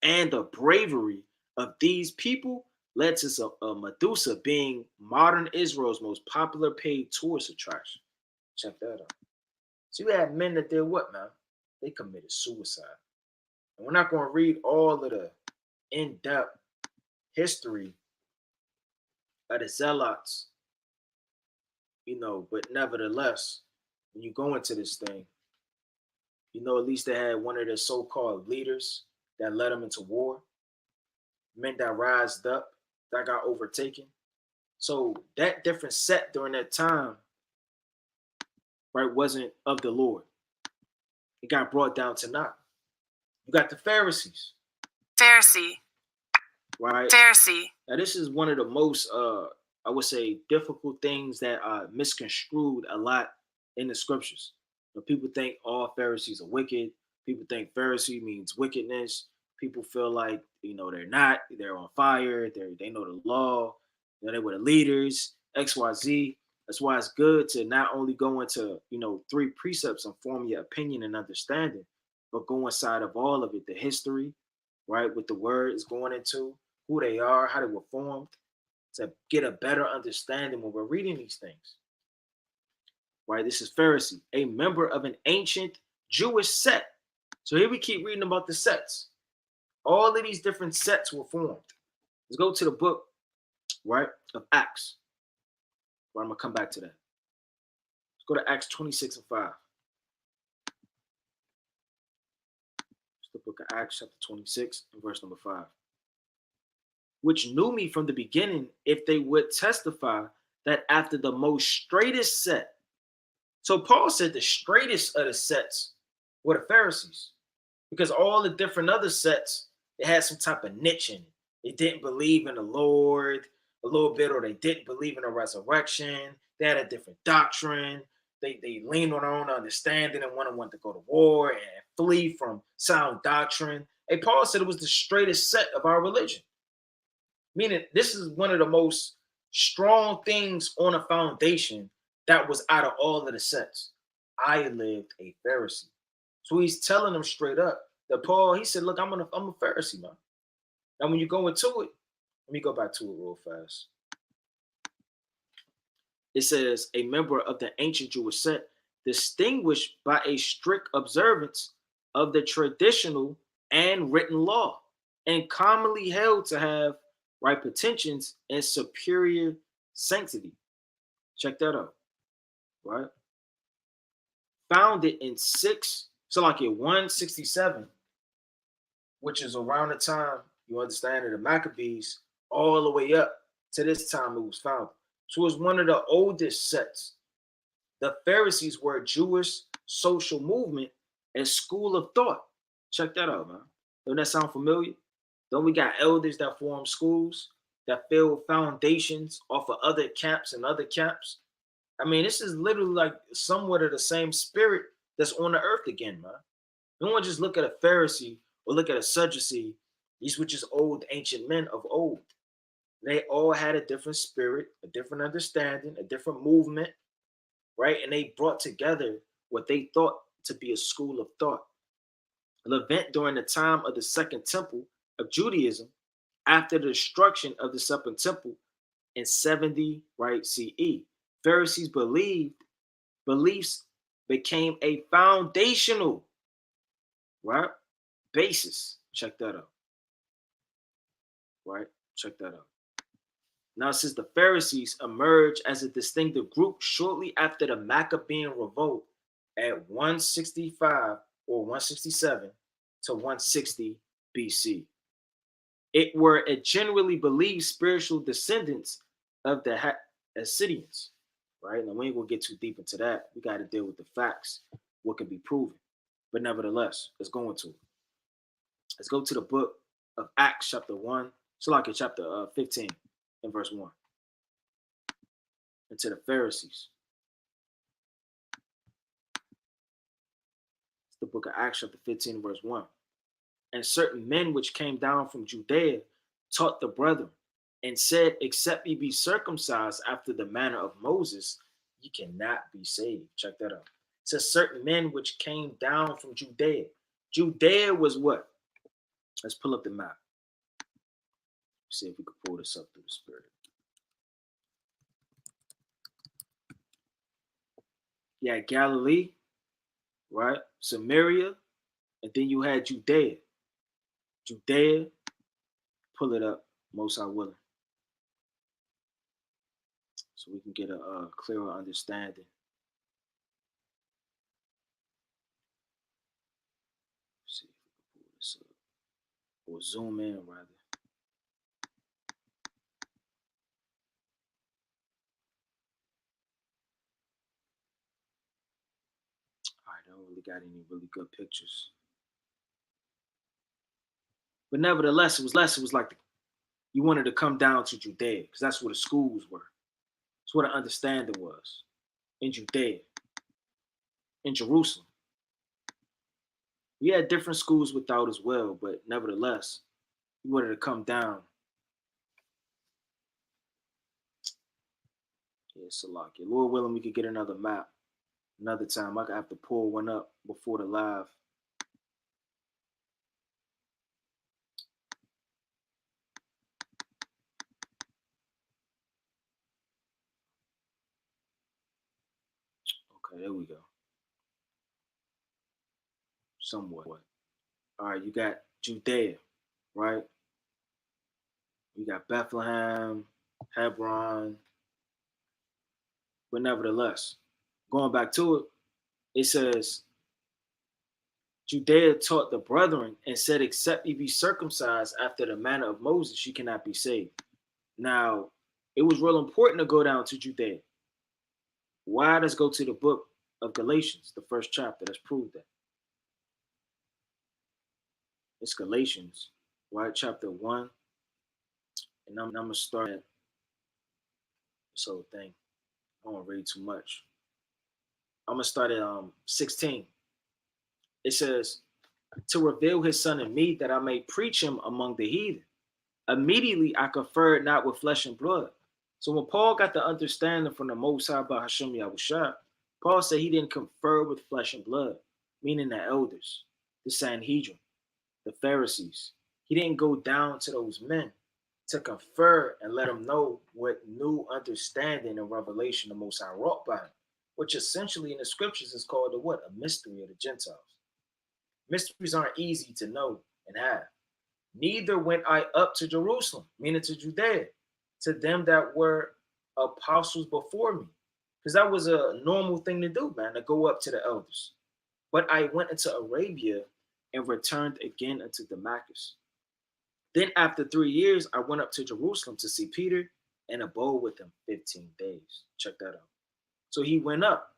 And the bravery of these people led to Medusa being modern Israel's most popular paid tourist attraction. Check that out. So you had men that did what, man? They committed suicide. And we're not going to read all of the in-depth history of the Zealots, but nevertheless, when you go into this thing, at least they had one of their so-called leaders that led them into war, men that rised up, that got overtaken. So that different sect during that time, wasn't of the Lord. It got brought down to naught. You got the Pharisees. Pharisee. Right? Pharisee. Now this is one of the most, I would say, difficult things that are misconstrued a lot in the scriptures. People think all Pharisees are wicked. People think Pharisee means wickedness. People feel like, they're not. They're on fire. They know the law. They were the leaders, XYZ. That's why it's good to not only go into, 3 precepts and form your opinion and understanding, but go inside of all of it, the history, right, what the word is going into, who they are, how they were formed, to get a better understanding when we're reading these things. Right, this is Pharisee, a member of an ancient Jewish sect. So here we keep reading about the sects. All of these different sects were formed. Let's go to the book, right, of Acts. Well, I'm going to come back to that. Let's go to Acts 26 and 5. It's the book of Acts, chapter 26, and verse number 5. Which knew me from the beginning, if they would testify that after the most straightest set. So Paul said the straightest of the sets were the Pharisees. Because all the different other sets, they had some type of niche in it. They didn't believe in the Lord, a little bit, or they didn't believe in a resurrection. They had a different doctrine. They leaned on their own understanding and want to go to war and flee from sound doctrine. Hey, Paul said it was the straightest set of our religion. Meaning, this is one of the most strong things on a foundation that was out of all of the sets. I lived a Pharisee. So he's telling them straight up that Paul, he said, look, I'm a Pharisee, man. Now, when you go into it, let me go back to it real fast. It says, a member of the ancient Jewish sect, distinguished by a strict observance of the traditional and written law, and commonly held to have right pretensions and superior sanctity. Check that out, right? Founded in 167, which is around the time, you understand, of the Maccabees, all the way up to this time it was founded. So it was one of the oldest sects. The Pharisees were a Jewish social movement and school of thought. Check that out, man. Don't that sound familiar? Don't we got elders that form schools that build foundations off of other camps and other camps? I mean, this is literally like somewhat of the same spirit that's on the earth again, man. Don't want to just look at a Pharisee or look at a Sadducee. These were just old ancient men of old. They all had a different spirit, a different understanding, a different movement, right? And they brought together what they thought to be a school of thought. An event during the time of the Second Temple of Judaism, after the destruction of the Second Temple in 70, right, CE. Pharisees beliefs became a foundational, right, basis. Check that out. Right? Check that out. Now, since the Pharisees emerged as a distinctive group shortly after the Maccabean revolt at 165 or 167 to 160 BC, it were a generally believed spiritual descendants of the Essenes. Right? Now, we ain't gonna get too deep into that. We got to deal with the facts, what can be proven. But nevertheless, let's go into it. Let's go to the book of Acts, chapter 1. So like in chapter 15 and verse 1. And to the Pharisees. It's the book of Acts, chapter 15, verse 1. And certain men which came down from Judea taught the brethren and said, except ye be circumcised after the manner of Moses, ye cannot be saved. Check that out. It says certain men which came down from Judea. Judea was what? Let's pull up the map. See if we can pull this up through the spirit. You had Galilee, right? Samaria, and then you had Judea. Judea, pull it up, most I willing. So we can get a clearer understanding. Let's see if we can pull this up. Or zoom in, rather. All right, I don't really got any really good pictures. But nevertheless, it was like you wanted to come down to Judea, because that's where the schools were. That's what the understanding was. In Judea. In Jerusalem. We had different schools without as well, but nevertheless, you wanted to come down. Yeah, Salakia. Lord willing, we could get another map. Another time. I could have to pull one up before the live. Okay, there we go. Somewhat. All right, you got Judea, right? You got Bethlehem, Hebron. But nevertheless, going back to it, it says, Judea taught the brethren and said, except ye be circumcised after the manner of Moses, you cannot be saved. Now, it was real important to go down to Judea. Why? Let's go to the book of Galatians, the first chapter. Let's prove that. It's Galatians, right? Chapter 1. And I'm going to start at this whole thing. I don't read too much. I'm gonna start at 16. It says, to reveal his son in me that I may preach him among the heathen. Immediately I conferred not with flesh and blood. So when Paul got the understanding from the Most High by Hashem Yahushua, Paul said he didn't confer with flesh and blood, meaning the elders, the Sanhedrin, the Pharisees. He didn't go down to those men to confer and let them know what new understanding and revelation the Most High wrought by him, which essentially in the scriptures is called a mystery of the Gentiles. Mysteries aren't easy to know and have. Neither went I up to Jerusalem, meaning to Judea, to them that were apostles before me. Because that was a normal thing to do, man, to go up to the elders. But I went into Arabia and returned again unto Damascus. Then after 3 years, I went up to Jerusalem to see Peter and abode with him 15 days. Check that out. So he went up,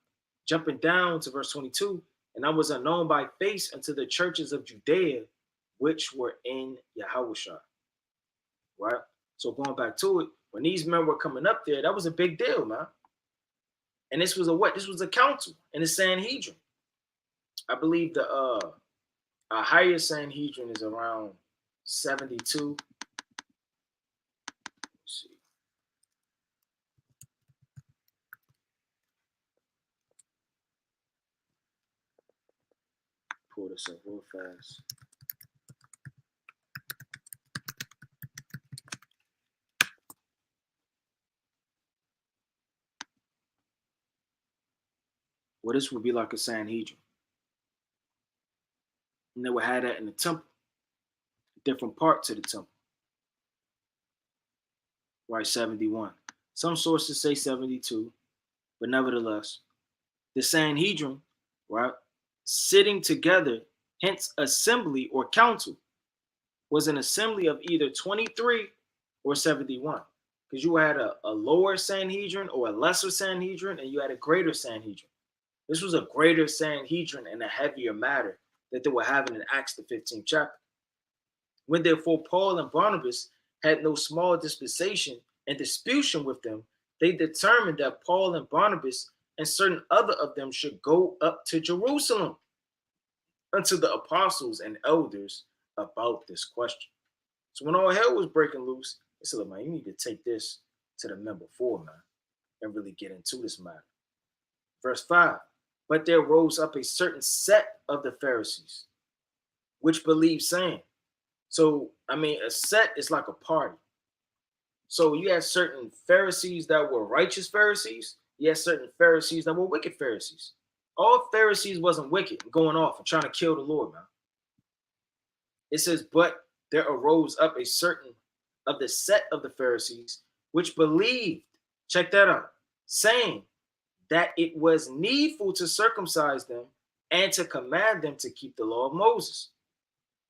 jumping down to verse 22, and I was unknown by face unto the churches of Judea, which were in Yahushua. Right? So going back to it, when these men were coming up there, that was a big deal, man. And this was a what? This was a council in the Sanhedrin. I believe the highest Sanhedrin is around 72. Let's see. Pull this up real fast. Well, this would be like a Sanhedrin. And they would have that in the temple, different parts of the temple. Right, 71. Some sources say 72, but nevertheless, the Sanhedrin, right, sitting together, hence assembly or council, was an assembly of either 23 or 71. Because you had a lower Sanhedrin or a lesser Sanhedrin, and you had a greater Sanhedrin. This was a greater Sanhedrin and a heavier matter that they were having in Acts the 15th chapter. When therefore Paul and Barnabas had no small dispensation and disputation with them, they determined that Paul and Barnabas and certain other of them should go up to Jerusalem unto the apostles and elders about this question. So when all hell was breaking loose, they said, man, you need to take this to the men before, man, and really get into this matter. Verse 5, but there rose up a certain set of the Pharisees, which believed, saying, so, I mean, a set is like a party. So you had certain Pharisees that were righteous Pharisees. You had certain Pharisees that were wicked Pharisees. All Pharisees wasn't wicked, going off and trying to kill the Lord, man. It says, but there arose up a certain of the set of the Pharisees, which believed, check that out, saying that it was needful to circumcise them and to command them to keep the law of Moses.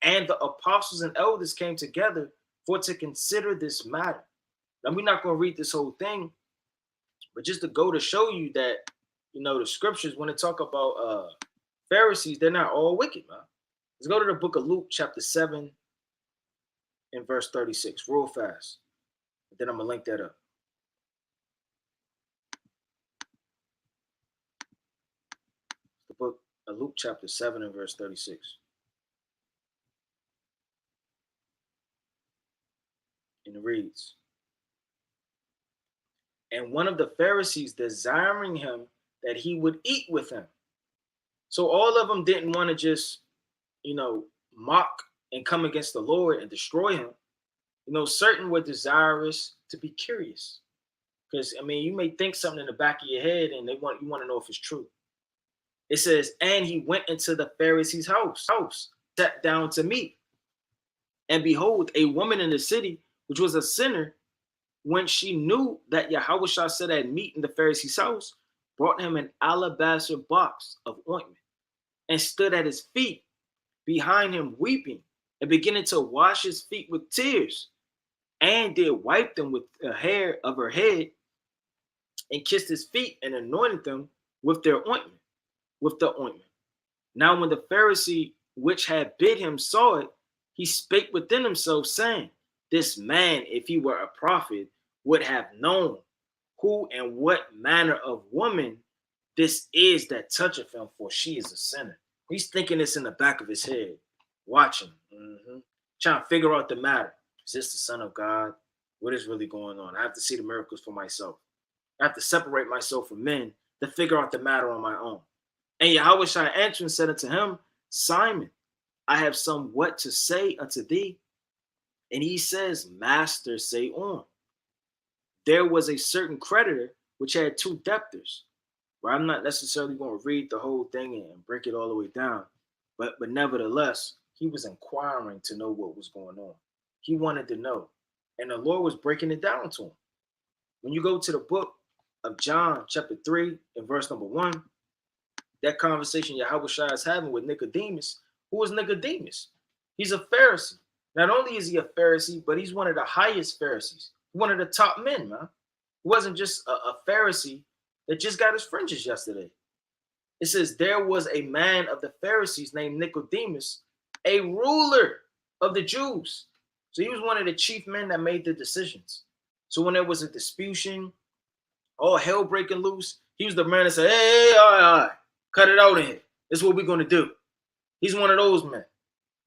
And the apostles and elders came together for to consider this matter. Now, we're not going to read this whole thing, but just to go to show you that, you know, the scriptures, when they talk about Pharisees, they're not all wicked, man. Let's go to the book of Luke, chapter 7, and verse 36, real fast. And then I'm going to link that up. The book of Luke, chapter 7, and verse 36. And it reads, and one of the Pharisees desiring him that he would eat with him. So all of them didn't want to just, you know, mock and come against the Lord and destroy him. You know, certain were desirous to be curious. Because, I mean, you may think something in the back of your head and you want to know if it's true. It says, and he went into the Pharisee's house, sat down to meat. And behold, a woman in the city, which was a sinner, when she knew that Yahushua sat at meat in the Pharisee's house, brought him an alabaster box of ointment and stood at his feet behind him weeping and beginning to wash his feet with tears, and did wipe them with the hair of her head and kissed his feet and anointed them with the ointment. Now when the Pharisee which had bid him saw it, he spake within himself, saying, this man, if he were a prophet, would have known who and what manner of woman this is that toucheth him, for she is a sinner. He's thinking this in the back of his head, watching, trying to figure out the matter. Is this the Son of God? What is really going on? I have to see the miracles for myself. I have to separate myself from men to figure out the matter on my own. And Yahweh Shai answering said unto him, Simon, I have somewhat to say unto thee. And he says, Master, say on. There was a certain creditor which had 2 debtors. Well, I'm not necessarily going to read the whole thing and break it all the way down, but nevertheless, he was inquiring to know what was going on. He wanted to know, and the Lord was breaking it down to him. When you go to the book of John, chapter 3, and verse number 1, that conversation Yahweh Shai is having with Nicodemus. Who is Nicodemus? He's a Pharisee. Not only is he a Pharisee, but he's one of the highest Pharisees, one of the top men, man. He wasn't just a Pharisee that just got his fringes yesterday. It says there was a man of the Pharisees named Nicodemus, a ruler of the Jews. So he was one of the chief men that made the decisions. So when there was a disputation, all hell breaking loose, he was the man that said, hey, all right, cut it out in here. This is what we're going to do. He's one of those men.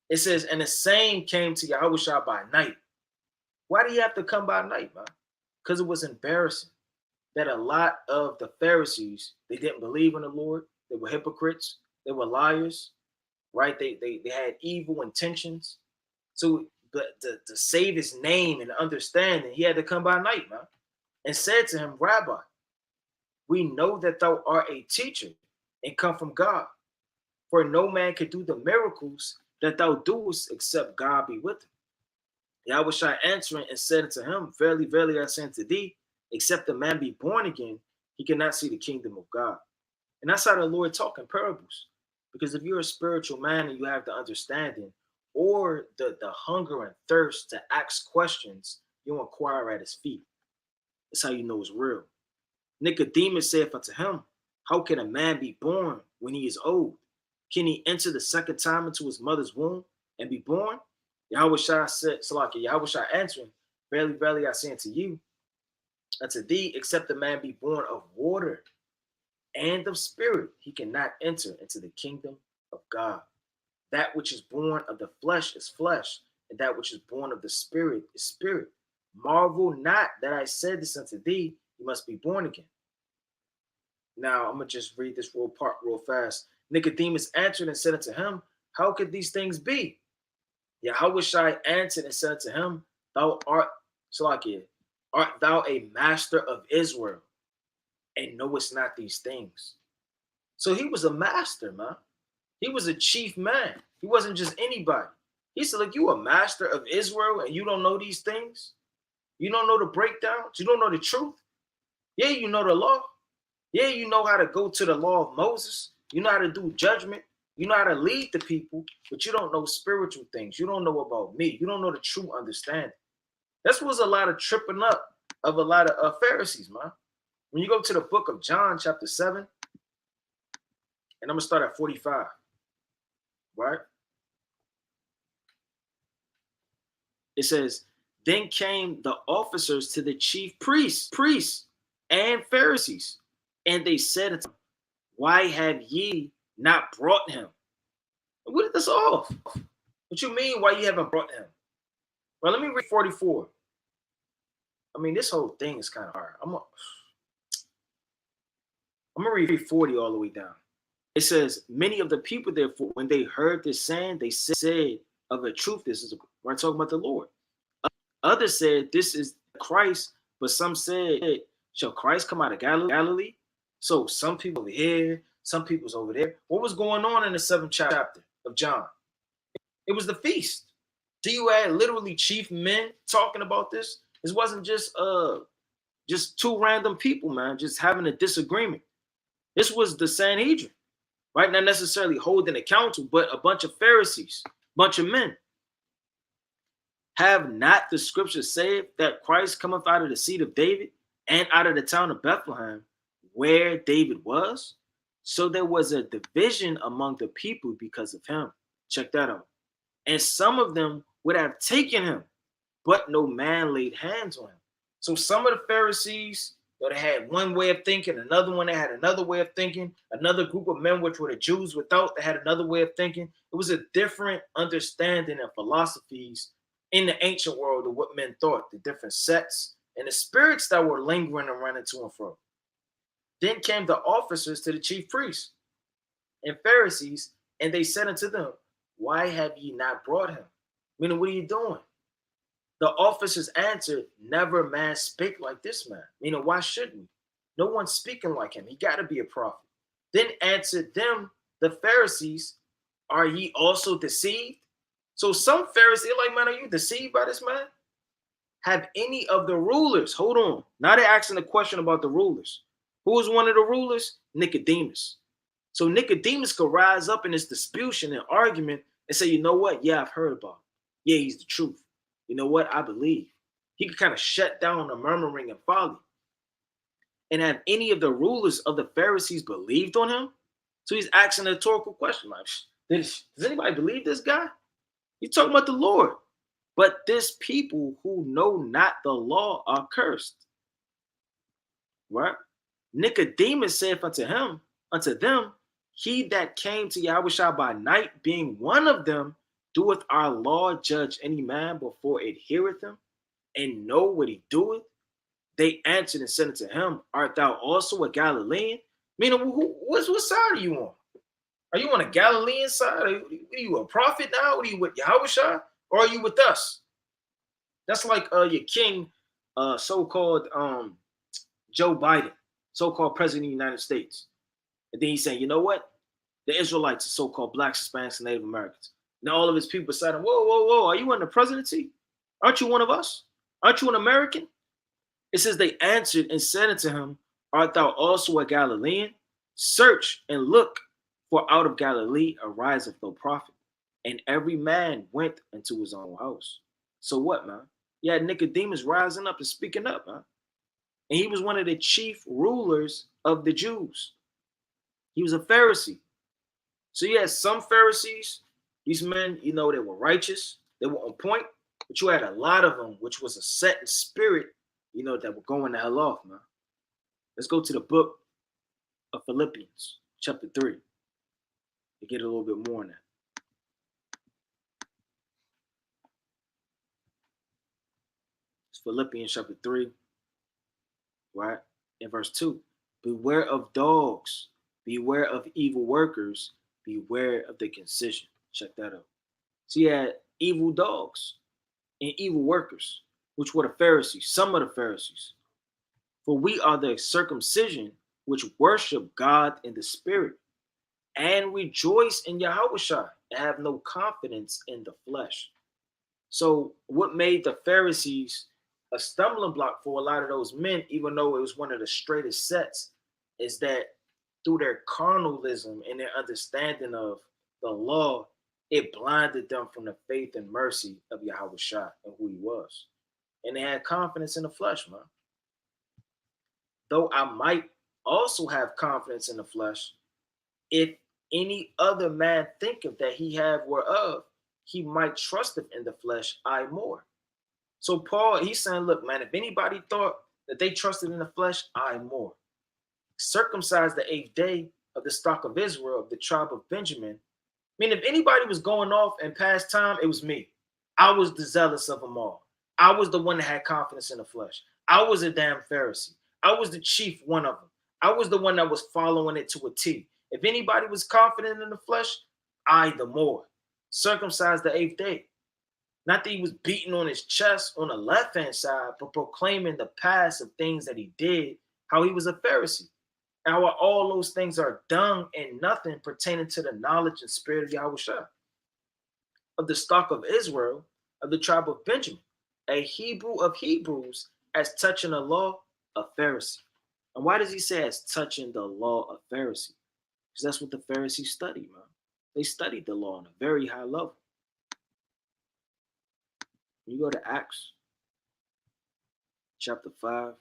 It says, and the same came to Yahweh Shai by night. Why do you have to come by night, man? Because it was embarrassing that a lot of the Pharisees, they didn't believe in the Lord. They were hypocrites. They were liars, right? They had evil intentions. So to save his name and understanding, he had to come by night, man, and said to him, Rabbi, we know that thou art a teacher and come from God. For no man can do the miracles that thou doest except God be with him. Yahweh Shai answering and said unto him, Verily, verily, I say unto thee, except a man be born again, he cannot see the kingdom of God. And that's how the Lord talk in parables. Because if you're a spiritual man and you have the understanding or the hunger and thirst to ask questions, you inquire at his feet. That's how you know it's real. Nicodemus saith unto him, how can a man be born when he is old? Can he enter the second time into his mother's womb and be born? Yahweh Shai said, Salaki, Yahweh Shai answering, Verily, verily, I say unto you, unto thee, except a man be born of water and of spirit, he cannot enter into the kingdom of God. That which is born of the flesh is flesh, and that which is born of the spirit is spirit. Marvel not that I said this unto thee, you must be born again. Now, I'm going to just read this part real fast. Nicodemus answered and said unto him, how could these things be? Yahweh Shai answered and said unto him, thou art, Salakia, art thou a master of Israel, and knowest not these things? So he was a master, man. He was a chief man. He wasn't just anybody. He said, look, you a master of Israel, and you don't know these things? You don't know the breakdowns? You don't know the truth? Yeah, you know the law. Yeah, you know how to go to the law of Moses. You know how to do judgment. You know how to lead the people, but you don't know spiritual things. You don't know about me. You don't know the true understanding. This was a lot of tripping up of a lot of Pharisees, man. When you go to the book of John, chapter 7, and I'm going to start at 45, right? It says, then came the officers to the chief priests and Pharisees, and they said unto him, why have ye not brought him? And what is this off? What you mean, why you haven't brought him? Well, let me read 44. I mean, this whole thing is kind of hard. I'm going to read 40 all the way down. It says, many of the people, therefore, when they heard this saying, they said, of a truth, this is, we're talking about the Lord. Others said, this is Christ, but some said, shall Christ come out of Galilee? So some people over here, some people's over there. What was going on in the 7th chapter of John? It was the feast. So you had literally chief men talking about this. This wasn't just two random people, man, just having a disagreement. This was the Sanhedrin, right? Not necessarily holding a council, but a bunch of Pharisees, bunch of men. Have not the scriptures said that Christ cometh out of the seed of David and out of the town of Bethlehem, where David was? So there was a division among the people because of him. Check that out. And some of them would have taken him, but no man laid hands on him. So some of the Pharisees, They had one way of thinking, another one that had another way of thinking, another group of men, which were the Jews without, that had another way of thinking. It was a different understanding of philosophies in the ancient world of what men thought, the different sects and the spirits that were lingering and running to and fro. Then came the officers to the chief priests and Pharisees, and they said unto them, why have ye not brought him? Meaning, what are you doing? The officers answered, never man spake like this man. Meaning, why should we? No one's speaking like him. He got to be a prophet. Then answered them, the Pharisees, are ye also deceived? So some Pharisees are like, man, are you deceived by this man? Have any of the rulers, hold on. Now they're asking a question about the rulers. Who was one of the rulers? Nicodemus. So Nicodemus could rise up in this disputation and argument and say, you know what? Yeah, I've heard about him. Yeah, he's the truth. You know what? I believe. He could kind of shut down the murmuring and folly. And have any of the rulers of the Pharisees believed on him? So he's asking a rhetorical question like, does anybody believe this guy? He's talking about the Lord. But this people who know not the law are cursed. Right? Nicodemus saith unto them, he that came to Yahushua by night, being one of them, doeth our law judge any man before it heareth him, and know what he doeth? They answered and said unto him, art thou also a Galilean? Meaning, what side are you on? Are you on a Galilean side? Are you a prophet now? Are you with Yahushua? Or are you with us? That's like your king, so-called Joe Biden, so-called president of the United States. And then he's saying, you know what? The Israelites are so-called blacks, Hispanics, and Native Americans. Now all of his people said, whoa, are you in the presidency? Aren't you one of us? Aren't you an American? It says they answered and said unto him, art thou also a Galilean? Search and look, for out of Galilee ariseth no prophet. And every man went into his own house. So what, man? You had Nicodemus rising up and speaking up, man. And he was one of the chief rulers of the Jews. He was a Pharisee. So you had some Pharisees, these men, they were righteous, they were on point, but you had a lot of them, which was a set in spirit, that were going the hell off, man. Let's go to the book of Philippians, chapter 3, to get a little bit more on that. It's Philippians chapter 3, right? In verse 2. Beware of dogs, beware of evil workers, beware of the concision. Check that out. So you had evil dogs and evil workers, which were the Pharisees, some of the Pharisees. For we are the circumcision which worship God in the spirit and rejoice in Yahushua and have no confidence in the flesh. So what made the Pharisees a stumbling block for a lot of those men, even though it was one of the straightest sets, is that through their carnalism and their understanding of the law, it blinded them from the faith and mercy of Yahushua and who he was. And they had confidence in the flesh, man. Though I might also have confidence in the flesh, if any other man thinketh that he have whereof, he might trust him in the flesh, I more. So Paul, he's saying, look, man, if anybody thought that they trusted in the flesh, I more. Circumcised the 8th day of the stock of Israel, of the tribe of Benjamin. I mean, if anybody was going off in past time, it was me. I was the zealous of them all. I was the one that had confidence in the flesh. I was a damn Pharisee. I was the chief one of them. I was the one that was following it to a T. If anybody was confident in the flesh, I the more. Circumcised the 8th day. Not that he was beating on his chest on the left-hand side, but proclaiming the past of things that he did, how he was a Pharisee. And how all those things are dung and nothing pertaining to the knowledge and spirit of Yahushua. Of the stock of Israel, of the tribe of Benjamin, a Hebrew of Hebrews, as touching the law, a Pharisee. And why does he say as touching the law of Pharisee? Because that's what the Pharisees studied, man. They studied the law on a very high level. You go to Acts chapter 5,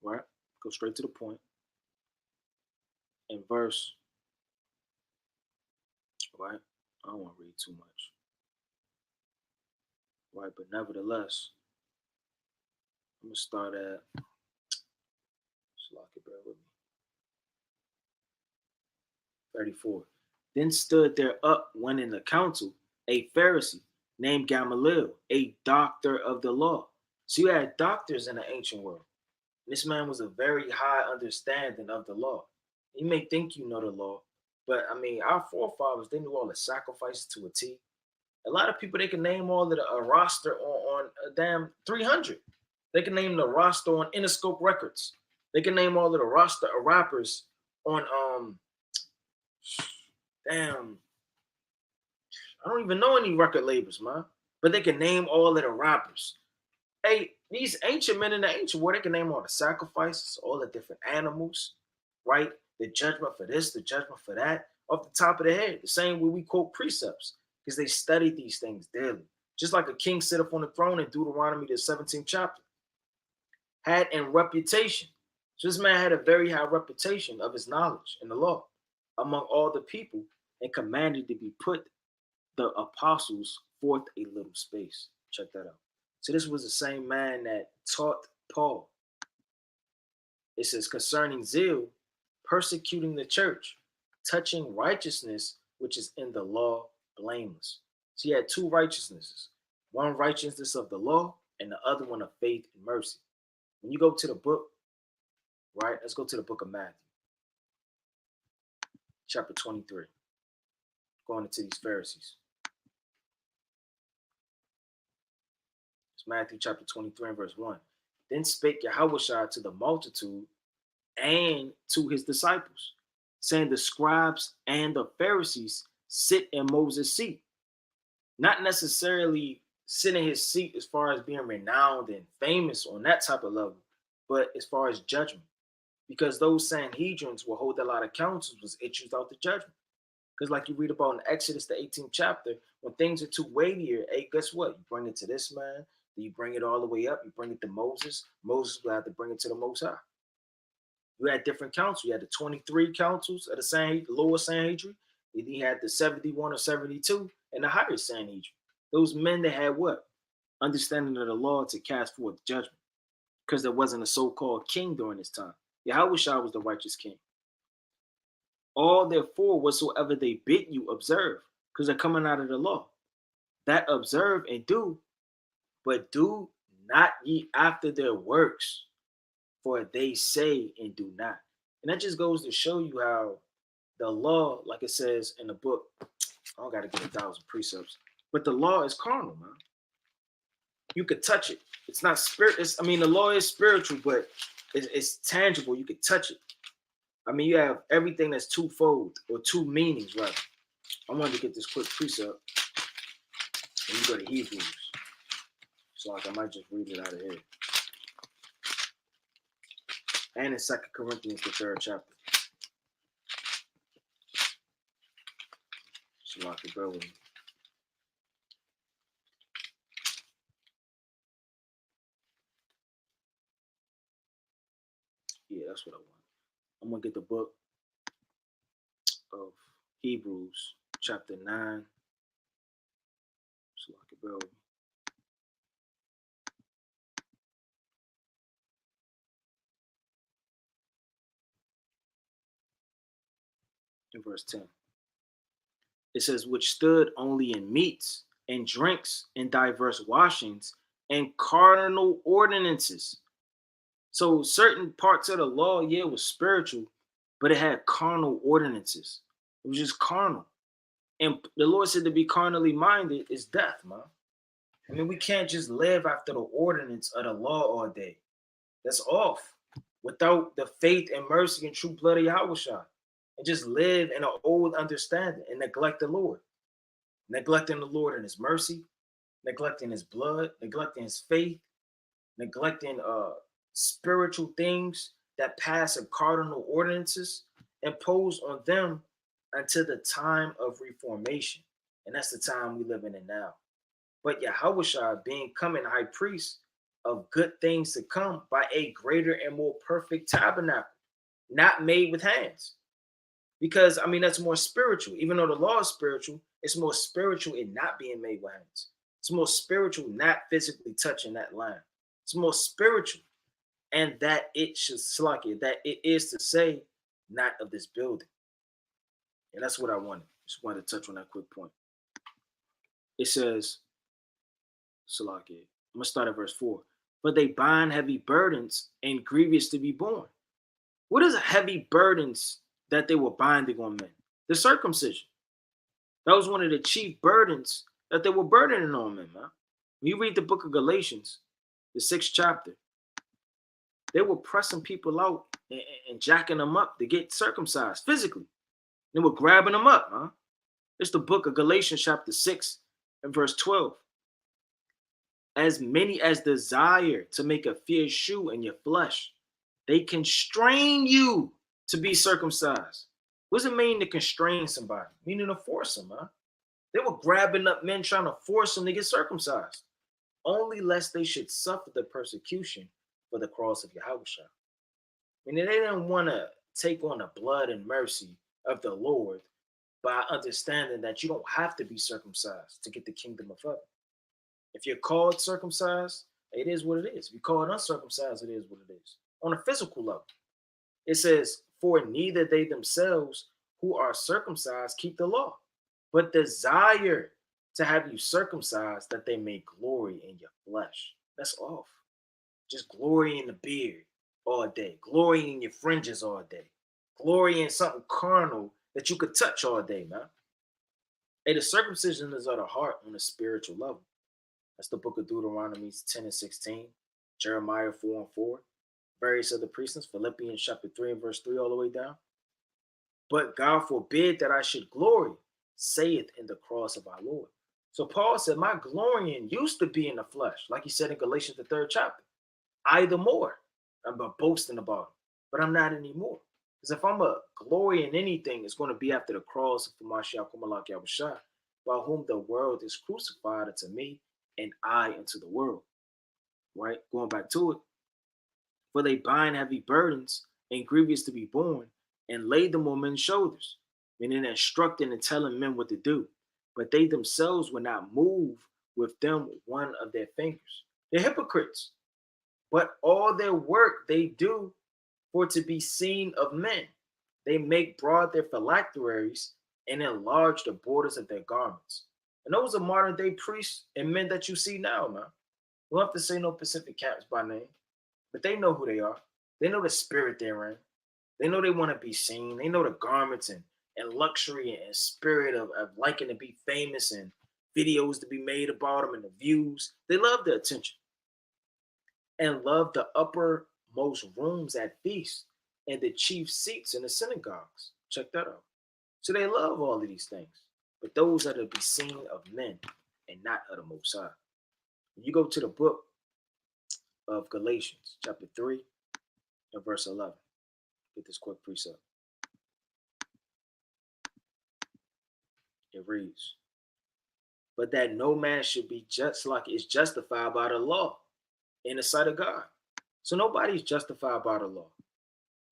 right? Go straight to the point. In verse, right? I don't want to read too much. Right, but nevertheless, I'm going to start at So I could bear with me. 34. Then stood there up one in the council, a Pharisee named Gamaliel, a doctor of the law. So you had doctors in the ancient world. This man was a very high understanding of the law. You may think you know the law, but I mean, our forefathers, they knew all the sacrifices to a T. A lot of people, they can name all of a roster on a damn 300. They can name the roster on Interscope Records. They can name all of the roster of rappers on damn, I don't even know any record labels, man. But they can name all of the rappers. Hey, these ancient men in the ancient world, they can name all the sacrifices, all the different animals, right? The judgment for this, the judgment for that, off the top of the head. The same way we quote precepts, because they studied these things daily. Just like a king sitteth on the throne in Deuteronomy, the 17th chapter. Had in reputation. So this man had a very high reputation of his knowledge in the law among all the people, and commanded to be put the apostles forth a little space. Check that out. So this was the same man that taught Paul. It says, concerning zeal, persecuting the church, touching righteousness, which is in the law, blameless. So he had two righteousnesses. One righteousness of the law, and the other one of faith and mercy. When you go to the book, right? Let's go to the book of Matthew. Chapter 23. Going into these Pharisees. It's Matthew chapter 23 and verse 1. Then spake Yahushua to the multitude and to his disciples, saying, the scribes and the Pharisees sit in Moses' seat. Not necessarily sit in his seat as far as being renowned and famous on that type of level, but as far as judgment. Because those Sanhedrins will hold a lot of councils, was issues out the judgment. Because like you read about in Exodus, the 18th chapter, when things are too weightier, hey, guess what? You bring it to this man, then you bring it all the way up, you bring it to Moses. Moses will have to bring it to the Most High. You had different councils. You had the 23 councils of the lower Sanhedrin. Then you had the 71 or 72 and the higher Sanhedrin. Those men that had what? Understanding of the law to cast forth judgment. Because there wasn't a so-called king during this time. Yahushua was the righteous king. All therefore whatsoever they bid you observe, because they're coming out of the law. That observe and do, but do not ye after their works, for they say and do not. And that just goes to show you how the law, like it says in the book, I don't got to get 1,000 precepts, but the law is carnal, man. You could touch it. It's not spirit. The law is spiritual, but it's tangible. You could touch it. I mean, you have everything that's twofold or two meanings, right? I wanted to get this quick precept. And you go to Hebrews. So like I might just read it out of here. And in 2 Corinthians, the 3rd chapter. So like it, bear with me. Yeah, that's what I want. I'm going to get the book of Hebrews, chapter 9. So I can bear with me. In verse 10. It says, which stood only in meats and drinks and diverse washings and cardinal ordinances. So certain parts of the law, yeah, was spiritual, but it had carnal ordinances. It was just carnal. And the Lord said to be carnally minded is death, man. I mean, we can't just live after the ordinance of the law all day. That's off. Without the faith and mercy and true blood of Yahushua. And just live in an old understanding and neglect the Lord. Neglecting the Lord and his mercy, neglecting his blood, neglecting his faith, neglecting spiritual things that pass in cardinal ordinances imposed on them until the time of reformation. And that's the time we live in it now. But Yahushua being coming high priest of good things to come by a greater and more perfect tabernacle, not made with hands. Because, I mean, that's more spiritual. Even though the law is spiritual, it's more spiritual in not being made with hands. It's more spiritual not physically touching that line. It's more spiritual. and that it should slack it, that it is to say, not of this building. And that's what I wanted. Just wanted to touch on that quick point. It says, Salakia. I'm gonna start at verse 4. But they bind heavy burdens and grievous to be borne. What is heavy burdens that they were binding on men? The circumcision. That was one of the chief burdens that they were burdening on men, man. When you read the book of Galatians, the 6th chapter, they were pressing people out and jacking them up to get circumcised physically. They were grabbing them up, man. It's the book of Galatians chapter 6 and verse 12. As many as desire to make a fierce shoe in your flesh, they constrain you to be circumcised. What does it mean to constrain somebody? Meaning to force them, huh? They were grabbing up men trying to force them to get circumcised, only lest they should suffer the persecution for the cross of Yahushua. Meaning they didn't want to take on the blood and mercy of the Lord by understanding that you don't have to be circumcised to get the kingdom of heaven. If you're called circumcised, it is what it is. If you're called uncircumcised, it is what it is. On a physical level, it says, for neither they themselves who are circumcised keep the law, but desire to have you circumcised that they may glory in your flesh. That's off. Just glory in the beard all day. Glory in your fringes all day. Glory in something carnal that you could touch all day, man. Hey, the circumcision is of the heart on a spiritual level. That's the book of Deuteronomy 10 and 16, Jeremiah 4 and 4, various other precepts, Philippians chapter 3 and verse 3 all the way down. But God forbid that I should glory, saith in the cross of our Lord. So Paul said, my glorying used to be in the flesh, like he said in Galatians the 3rd chapter. I the more. I'm boasting about it, but I'm not anymore. Because if I'm a glory in anything, it's going to be after the cross of Mashiach Malak Yahushua, by whom the world is crucified unto me, and I unto the world. Right? Going back to it. For they bind heavy burdens and grievous to be borne, and lay them on men's shoulders, meaning instructing and telling men what to do. But they themselves will not move with them one of their fingers. They're hypocrites. But all their work they do for to be seen of men. They make broad their phylacteries and enlarge the borders of their garments. And those are modern day priests and men that you see now, man. You don't have to say no Pacific Caps by name, but they know who they are. They know the spirit they're in. They know they want to be seen. They know the garments and luxury and spirit of liking to be famous and videos to be made about them and the views. They love the attention and love the uppermost rooms at feasts and the chief seats in the synagogues. Check that out. So they love all of these things, but those are to be seen of men and not of the Most High. When you go to the book of Galatians, chapter 3 and verse 11, get this quick precept. It reads, but that no man should be just like is justified by the law in the sight of God. So nobody's justified by the law.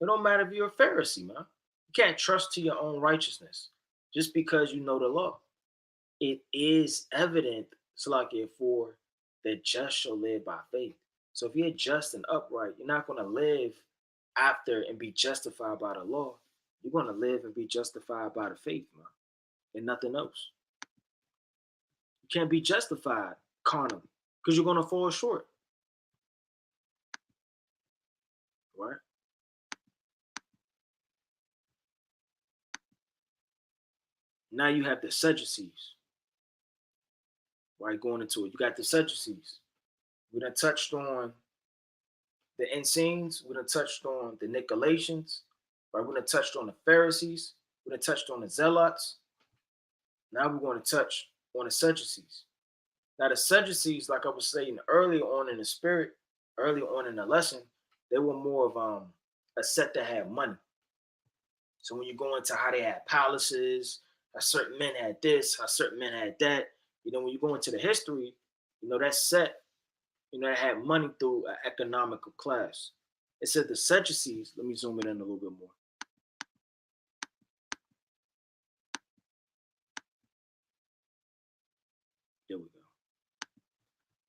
It don't matter if you're a Pharisee, man. You can't trust to your own righteousness just because you know the law. It is evident, Salakia, for the just shall live by faith. So if you're just and upright, you're not going to live after and be justified by the law. You're going to live and be justified by the faith, man, and nothing else. You can't be justified carnally because you're going to fall short. Right? Now you have the Sadducees. Right, going into it. You got the Sadducees. We done touched on the Essenes. We done touched on the Nicolaitions. Right, we done touched on the Pharisees. We done touched on the Zealots. Now we're going to touch on the Sadducees. Now the Sadducees, like I was saying earlier on in the spirit, earlier on in the lesson, they were more of a set that had money. So when you go into how they had palaces, how certain men had this, how certain men had that, when you go into the history, that set, that had money through an economical class. It said the Sadducees, let me zoom it in a little bit more. There we go.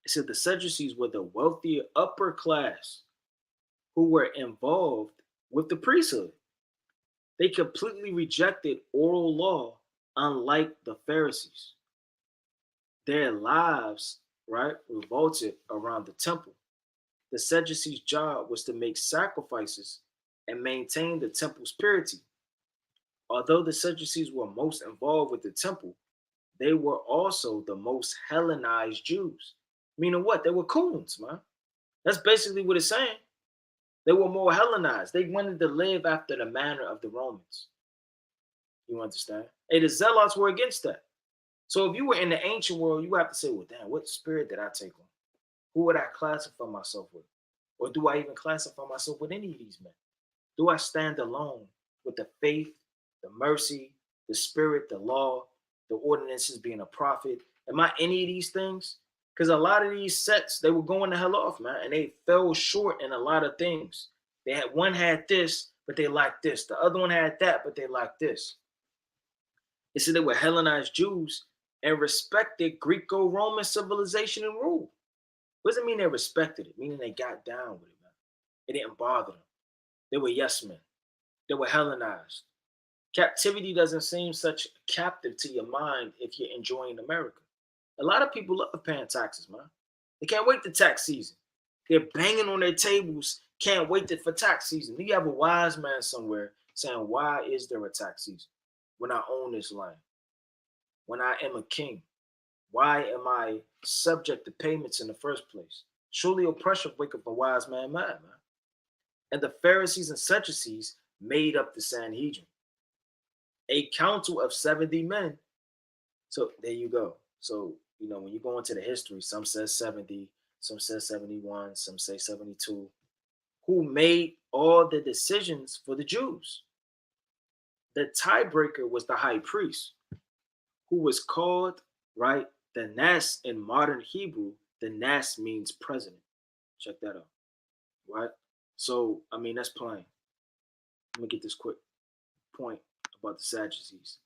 It said the Sadducees were the wealthier upper class who were involved with the priesthood. They completely rejected oral law, unlike the Pharisees. Their lives, right, revolted around the temple. The Sadducees' job was to make sacrifices and maintain the temple's purity. Although the Sadducees were most involved with the temple, they were also the most Hellenized Jews. Meaning what? They were coons, man. That's basically what it's saying. They were more Hellenized. They wanted to live after the manner of the Romans. You understand? And the Zealots were against that. So if you were in the ancient world, you have to say, well, damn, what spirit did I take on? Who would I classify myself with? Or do I even classify myself with any of these men? Do I stand alone with the faith, the mercy, the spirit, the law, the ordinances, being a prophet? Am I any of these things? Because a lot of these sects, they were going the hell off, man, and they fell short in a lot of things. One had this, but they lacked this. The other one had that, but they lacked this. They said they were Hellenized Jews and respected Greco-Roman civilization and rule. What does it mean they respected it? Meaning they got down with it, man. It didn't bother them. They were yes men. They were Hellenized. Captivity doesn't seem such a captive to your mind if you're enjoying America. A lot of people love paying taxes, man. They can't wait to tax season. They're banging on their tables, can't wait for tax season. You have a wise man somewhere saying, why is there a tax season when I own this land? When I am a king? Why am I subject to payments in the first place? Surely oppression wake up a wise man mad, man. And the Pharisees and Sadducees made up the Sanhedrin, a council of 70 men. So there you go. So, when you go into the history, some says 70, some says 71, some say 72, who made all the decisions for the Jews. The tiebreaker was the high priest, who was called, right, the Nas. In modern Hebrew, the Nas means president. Check that out, right? So, that's plain. Let me get this quick point about the Sadducees.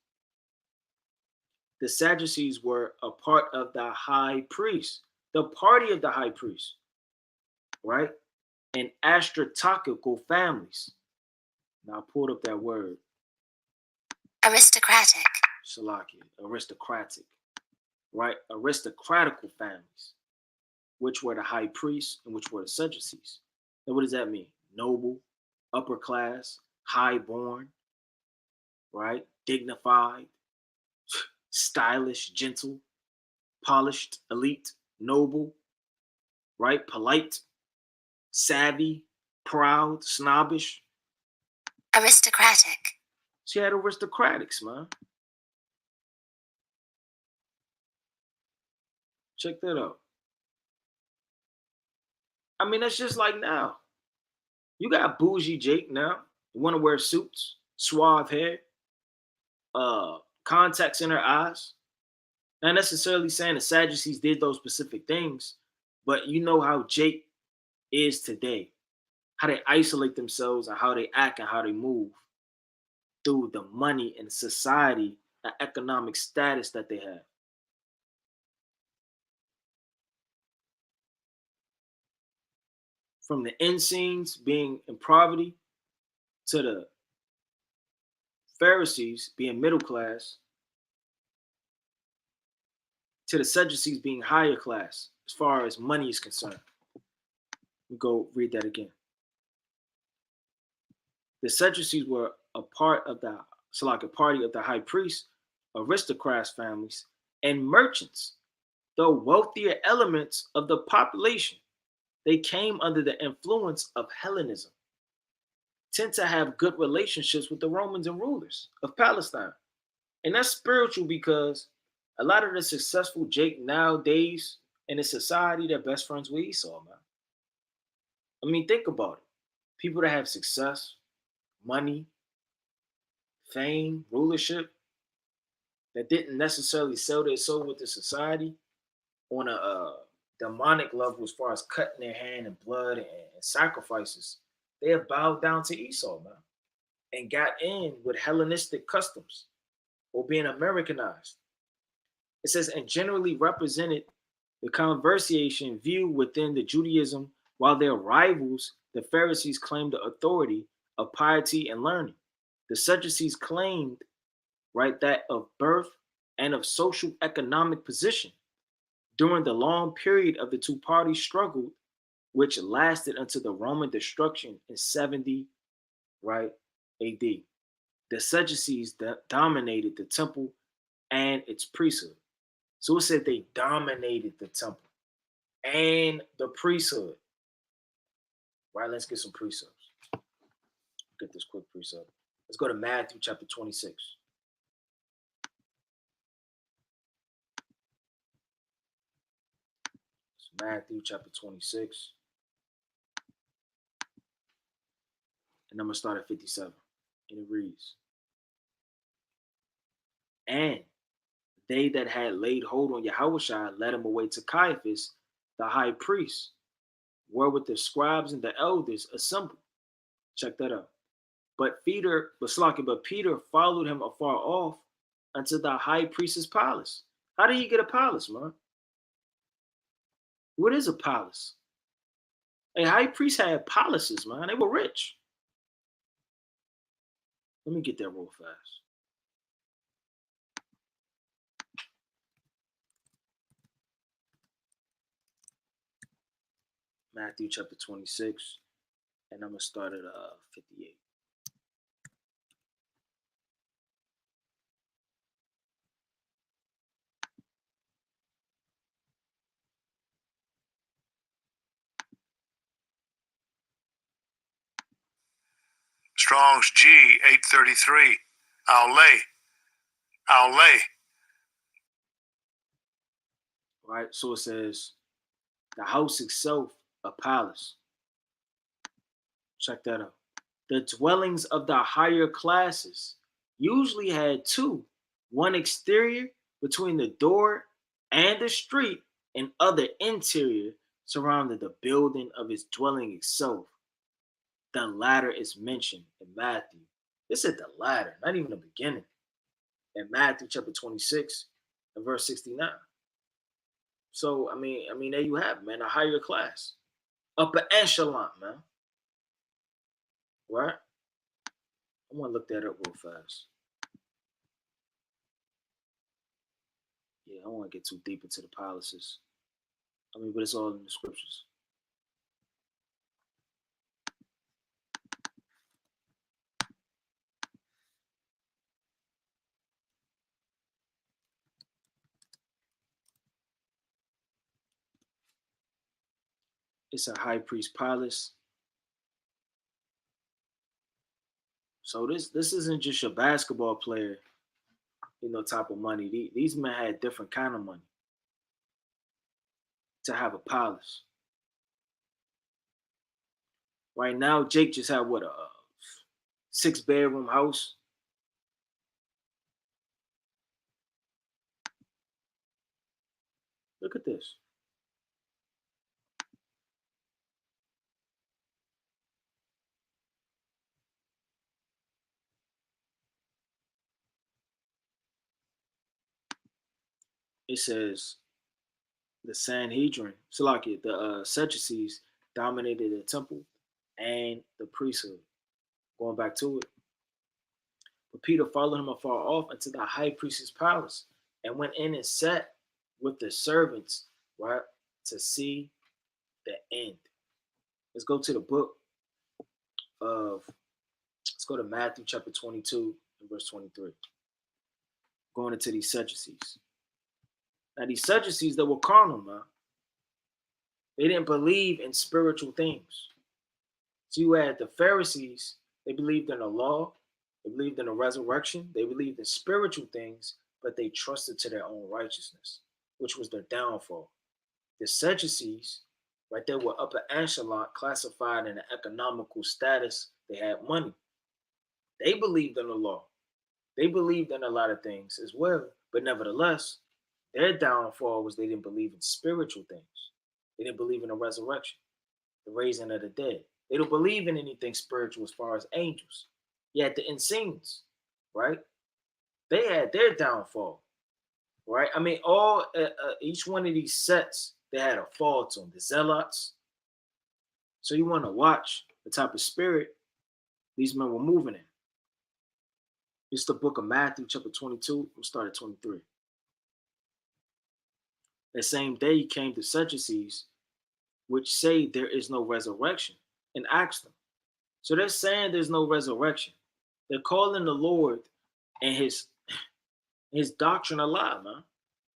The Sadducees were a part of the high priest, the party of the high priest, right? And astratochical families. Now, I pulled up that word. Aristocratic. Shalakia, aristocratic, right? Aristocratical families, which were the high priests and which were the Sadducees. Now, what does that mean? Noble, upper class, high-born, right? Dignified, stylish, gentle, polished, elite, noble, right? Polite, savvy, proud, snobbish. Aristocratic. She had aristocratics, man. Check that out. That's just like now. You got bougie Jake now. You want to wear suits, suave hair, contacts in her eyes. Not necessarily saying the Sadducees did those specific things, but you know how Jake is today. How they isolate themselves and how they act and how they move through the money and society and economic status that they have. From the Essenes being in poverty to the Pharisees being middle class to the Sadducees being higher class as far as money is concerned. We go read that again. The Sadducees were a part of the party of the high priest, aristocrats families, and merchants, the wealthier elements of the population. They came under the influence of Hellenism, tend to have good relationships with the Romans and rulers of Palestine. And that's spiritual because a lot of the successful Jake nowadays in a society, they're best friends with Esau, man. Think about it. People that have success, money, fame, rulership, that didn't necessarily sell their soul with the society on a demonic level as far as cutting their hand and blood and sacrifices, they have bowed down to Esau, man, and got in with Hellenistic customs or being Americanized. It says, and generally represented the conversation view within the Judaism, while their rivals, The Pharisees claimed the authority of piety and learning. The Sadducees claimed, right, that of birth and of social economic position. During the long period of the two parties struggled, which lasted until the Roman destruction in 70, right, AD. The Sadducees dominated the temple and its priesthood. So it said they dominated the temple and the priesthood. Right, let's get some precepts. Get this quick precept. Let's go to Matthew chapter 26. It's Matthew chapter 26. And I'm going to start at 57. And it reads, and they that had laid hold on Yahushua led him away to Caiaphas, the high priest, wherewith the scribes and the elders assembled. Check that out. But Peter followed him afar off unto the high priest's palace. How did he get a palace, man? What is a palace? A high priest had palaces, man. They were rich. Let me get that real fast. Matthew chapter 26, and I'm going to start at 58. Strong's G 833. I'll lay. Right, so it says, the house itself, a palace. Check that out. The dwellings of the higher classes usually had two, one exterior between the door and the street, and other interior surrounding the building of his dwelling itself. The latter is mentioned in Matthew. It said the latter, not even the beginning. In Matthew chapter 26 and verse 69. So, I mean, there you have it, man, a higher class. Upper echelon, man. Right? I want to look that up real fast. Yeah, I don't want to get too deep into the palaces. But it's all in the scriptures. It's a high priest palace. So this isn't just your basketball player, type of money. These men had different kind of money to have a palace. Right now, Jake just had what, a 6-bedroom house. Look at this. It says the Sanhedrin, Salakia, the Sadducees dominated the temple and the priesthood. Going back to it. But Peter followed him afar off into the high priest's palace and went in and sat with the servants, right, to see the end. Let's go to the book of, let's go to Matthew chapter 22 and verse 23. Going into these Sadducees. Now, these Sadducees, they were carnal, man. They didn't believe in spiritual things. So you had the Pharisees, they believed in the law, they believed in the resurrection, they believed in spiritual things, but they trusted to their own righteousness, which was their downfall. The Sadducees, right, they were upper echelon, classified in an economical status. They had money. They believed in the law. They believed in a lot of things as well, but nevertheless, their downfall was they didn't believe in spiritual things. They didn't believe in the resurrection, the raising of the dead. They don't believe in anything spiritual as far as angels. Yet the Essenes, right? They had their downfall, right? Each one of these sects, they had a fall to them. The Zealots. So you want to watch the type of spirit these men were moving in. It's the book of Matthew, chapter 22. We'll start at 23. That same day he came to Sadducees, which say there is no resurrection, and asked them. So they're saying there's no resurrection. They're calling the Lord and his doctrine a lie, man.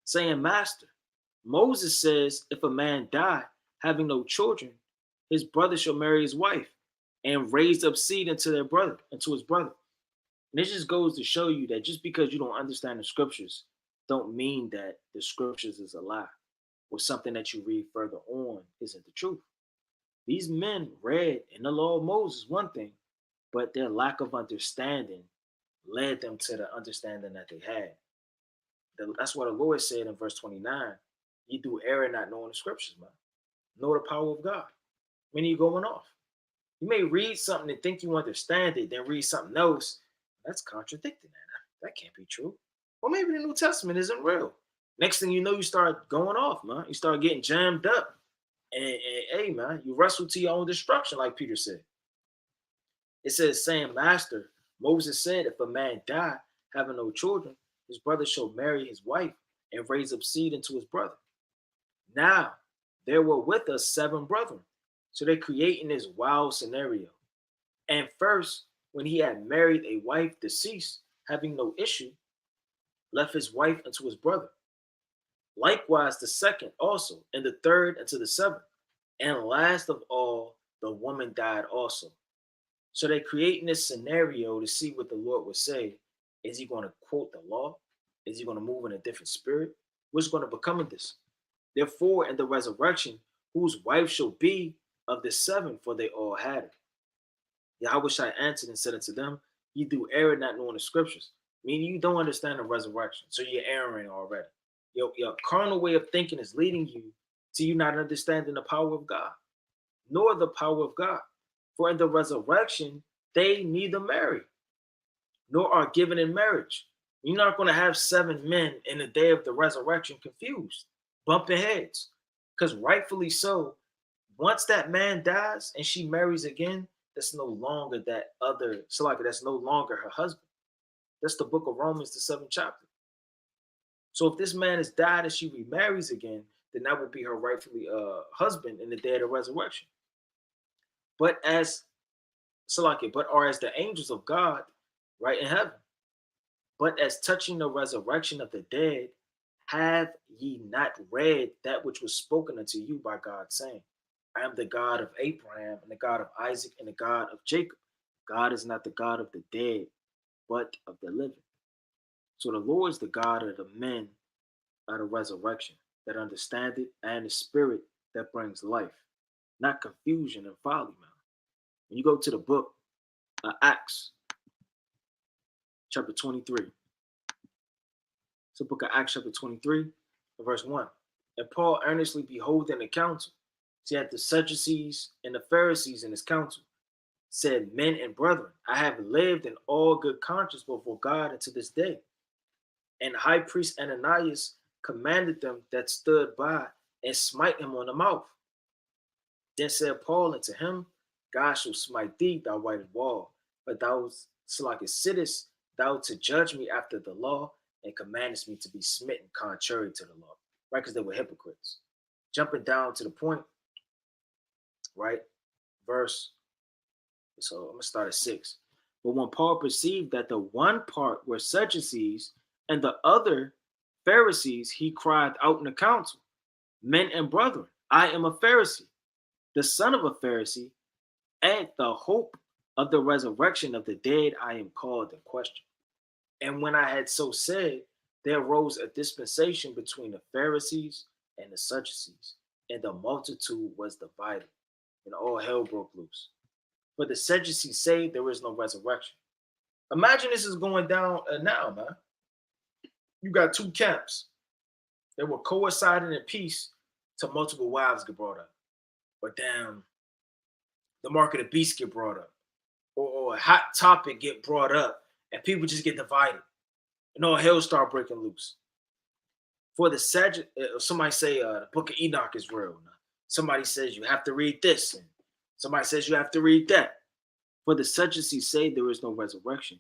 Saying, Master, Moses says if a man die having no children, his brother shall marry his wife and raise up seed into his brother. And this just goes to show you that just because you don't understand the scriptures, don't mean that the scriptures is a lie or something that you read further on isn't the truth. These men read in the law of Moses one thing, but their lack of understanding led them to the understanding that they had. That's what the Lord said in verse 29. You do error not knowing the scriptures, man. Know the power of God. When are you going off? You may read something and think you understand it, then read something else. That's contradicting that. That can't be true. Or maybe the New Testament isn't real. Next thing you know, you start going off, man. You start getting jammed up. And hey, man, you wrestle to your own destruction, like Peter said. It says, saying, Master, Moses said, if a man die having no children, his brother shall marry his wife and raise up seed into his brother. Now, there were with us 7 brethren. So they're creating this wild scenario. And first, when he had married a wife deceased, having no issue, left his wife unto his brother. Likewise, the second also, and the third unto the 7th. And last of all, the woman died also. So they're creating this scenario to see what the Lord would say. Is he going to quote the law? Is he going to move in a different spirit? What's going to become of this? Therefore, in the resurrection, whose wife shall be of the 7, for they all had it. Yahushua answered and said unto them, you do err not knowing the scriptures. Meaning you don't understand the resurrection. So you're erring already. Your carnal way of thinking is leading you to you not understanding the power of God, nor the power of God. For in the resurrection, they neither marry, nor are given in marriage. You're not going to have 7 men in the day of the resurrection confused, bumping heads. Because rightfully so, once that man dies and she marries again, that's no longer that's no longer her husband. That's the book of Romans, the 7th chapter. So if this man has died and she remarries again, then that would be her rightfully husband in the day of the resurrection. But are as the angels of God, right in heaven. But as touching the resurrection of the dead, have ye not read that which was spoken unto you by God, saying, I am the God of Abraham and the God of Isaac and the God of Jacob. God is not the God of the dead, but of the living. So the Lord is the God of the men of the resurrection that understand it, and the spirit that brings life, not confusion and folly, man. When you go to the book of Acts, chapter 23. It's the book of Acts, chapter 23, verse 1. And Paul earnestly beholding the council. So he had the Sadducees and the Pharisees in his council, said, Men and brethren, I have lived in all good conscience before God unto this day. And the high priest Ananias commanded them that stood by and smite him on the mouth. Then said Paul unto him, God shall smite thee, thou whited wall, but thou sittest thou to judge me after the law, and commandest me to be smitten contrary to the law. Right? Because they were hypocrites. Jumping down to the point, right? So I'm going to start at 6. But when Paul perceived that the one part were Sadducees and the other Pharisees, he cried out in the council, Men and brethren, I am a Pharisee, the son of a Pharisee, and the hope of the resurrection of the dead I am called in question. And when I had so said, there arose a dispensation between the Pharisees and the Sadducees, and the multitude was divided, and all hell broke loose. But the Sadducees say there is no resurrection. Imagine this is going down now, man. You got 2 camps that were coinciding in peace till multiple wives get brought up. Or damn, the mark of the beast get brought up. Or a hot topic get brought up and people just get divided. And all hell start breaking loose. For the somebody say the book of Enoch is real. Somebody says you have to read this. And Somebody says you have to read that. For the Sadducees say there is no resurrection,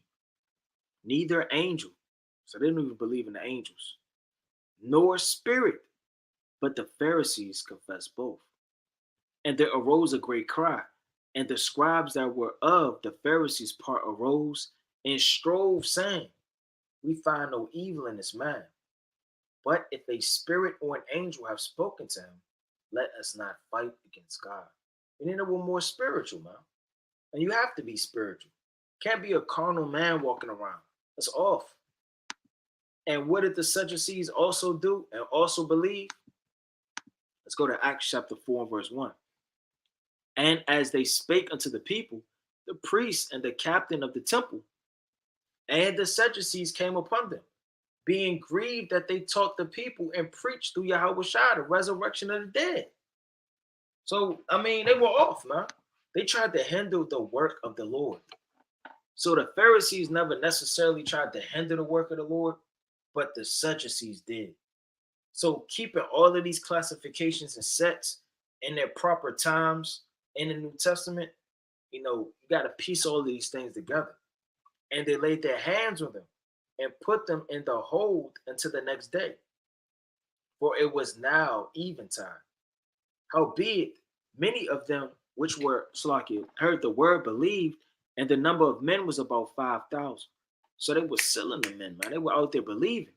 neither angel. So they don't even believe in the angels, nor spirit. But the Pharisees confess both. And there arose a great cry. And the scribes that were of the Pharisees' part arose and strove, saying, we find no evil in this man. But if a spirit or an angel have spoken to him, let us not fight against God. And then we're more spiritual, man. And you have to be spiritual. Can't be a carnal man walking around. That's off. And what did the Sadducees also do and also believe? Let's go to Acts chapter 4 and verse 1. And as they spake unto the people, the priests and the captain of the temple and the Sadducees came upon them, being grieved that they taught the people and preached through Yahweh Shai, the resurrection of the dead. So, I mean, they were off, man. They tried to hinder the work of the Lord. So the Pharisees never necessarily tried to hinder the work of the Lord, but the Sadducees did. So keeping all of these classifications and sets in their proper times in the New Testament, you got to piece all of these things together. And they laid their hands on them and put them in the hold until the next day. For it was now eventide. Howbeit, many of them which were Slakia heard the word, believed, and the number of men was about 5,000. So they were selling the men, man. They were out there believing.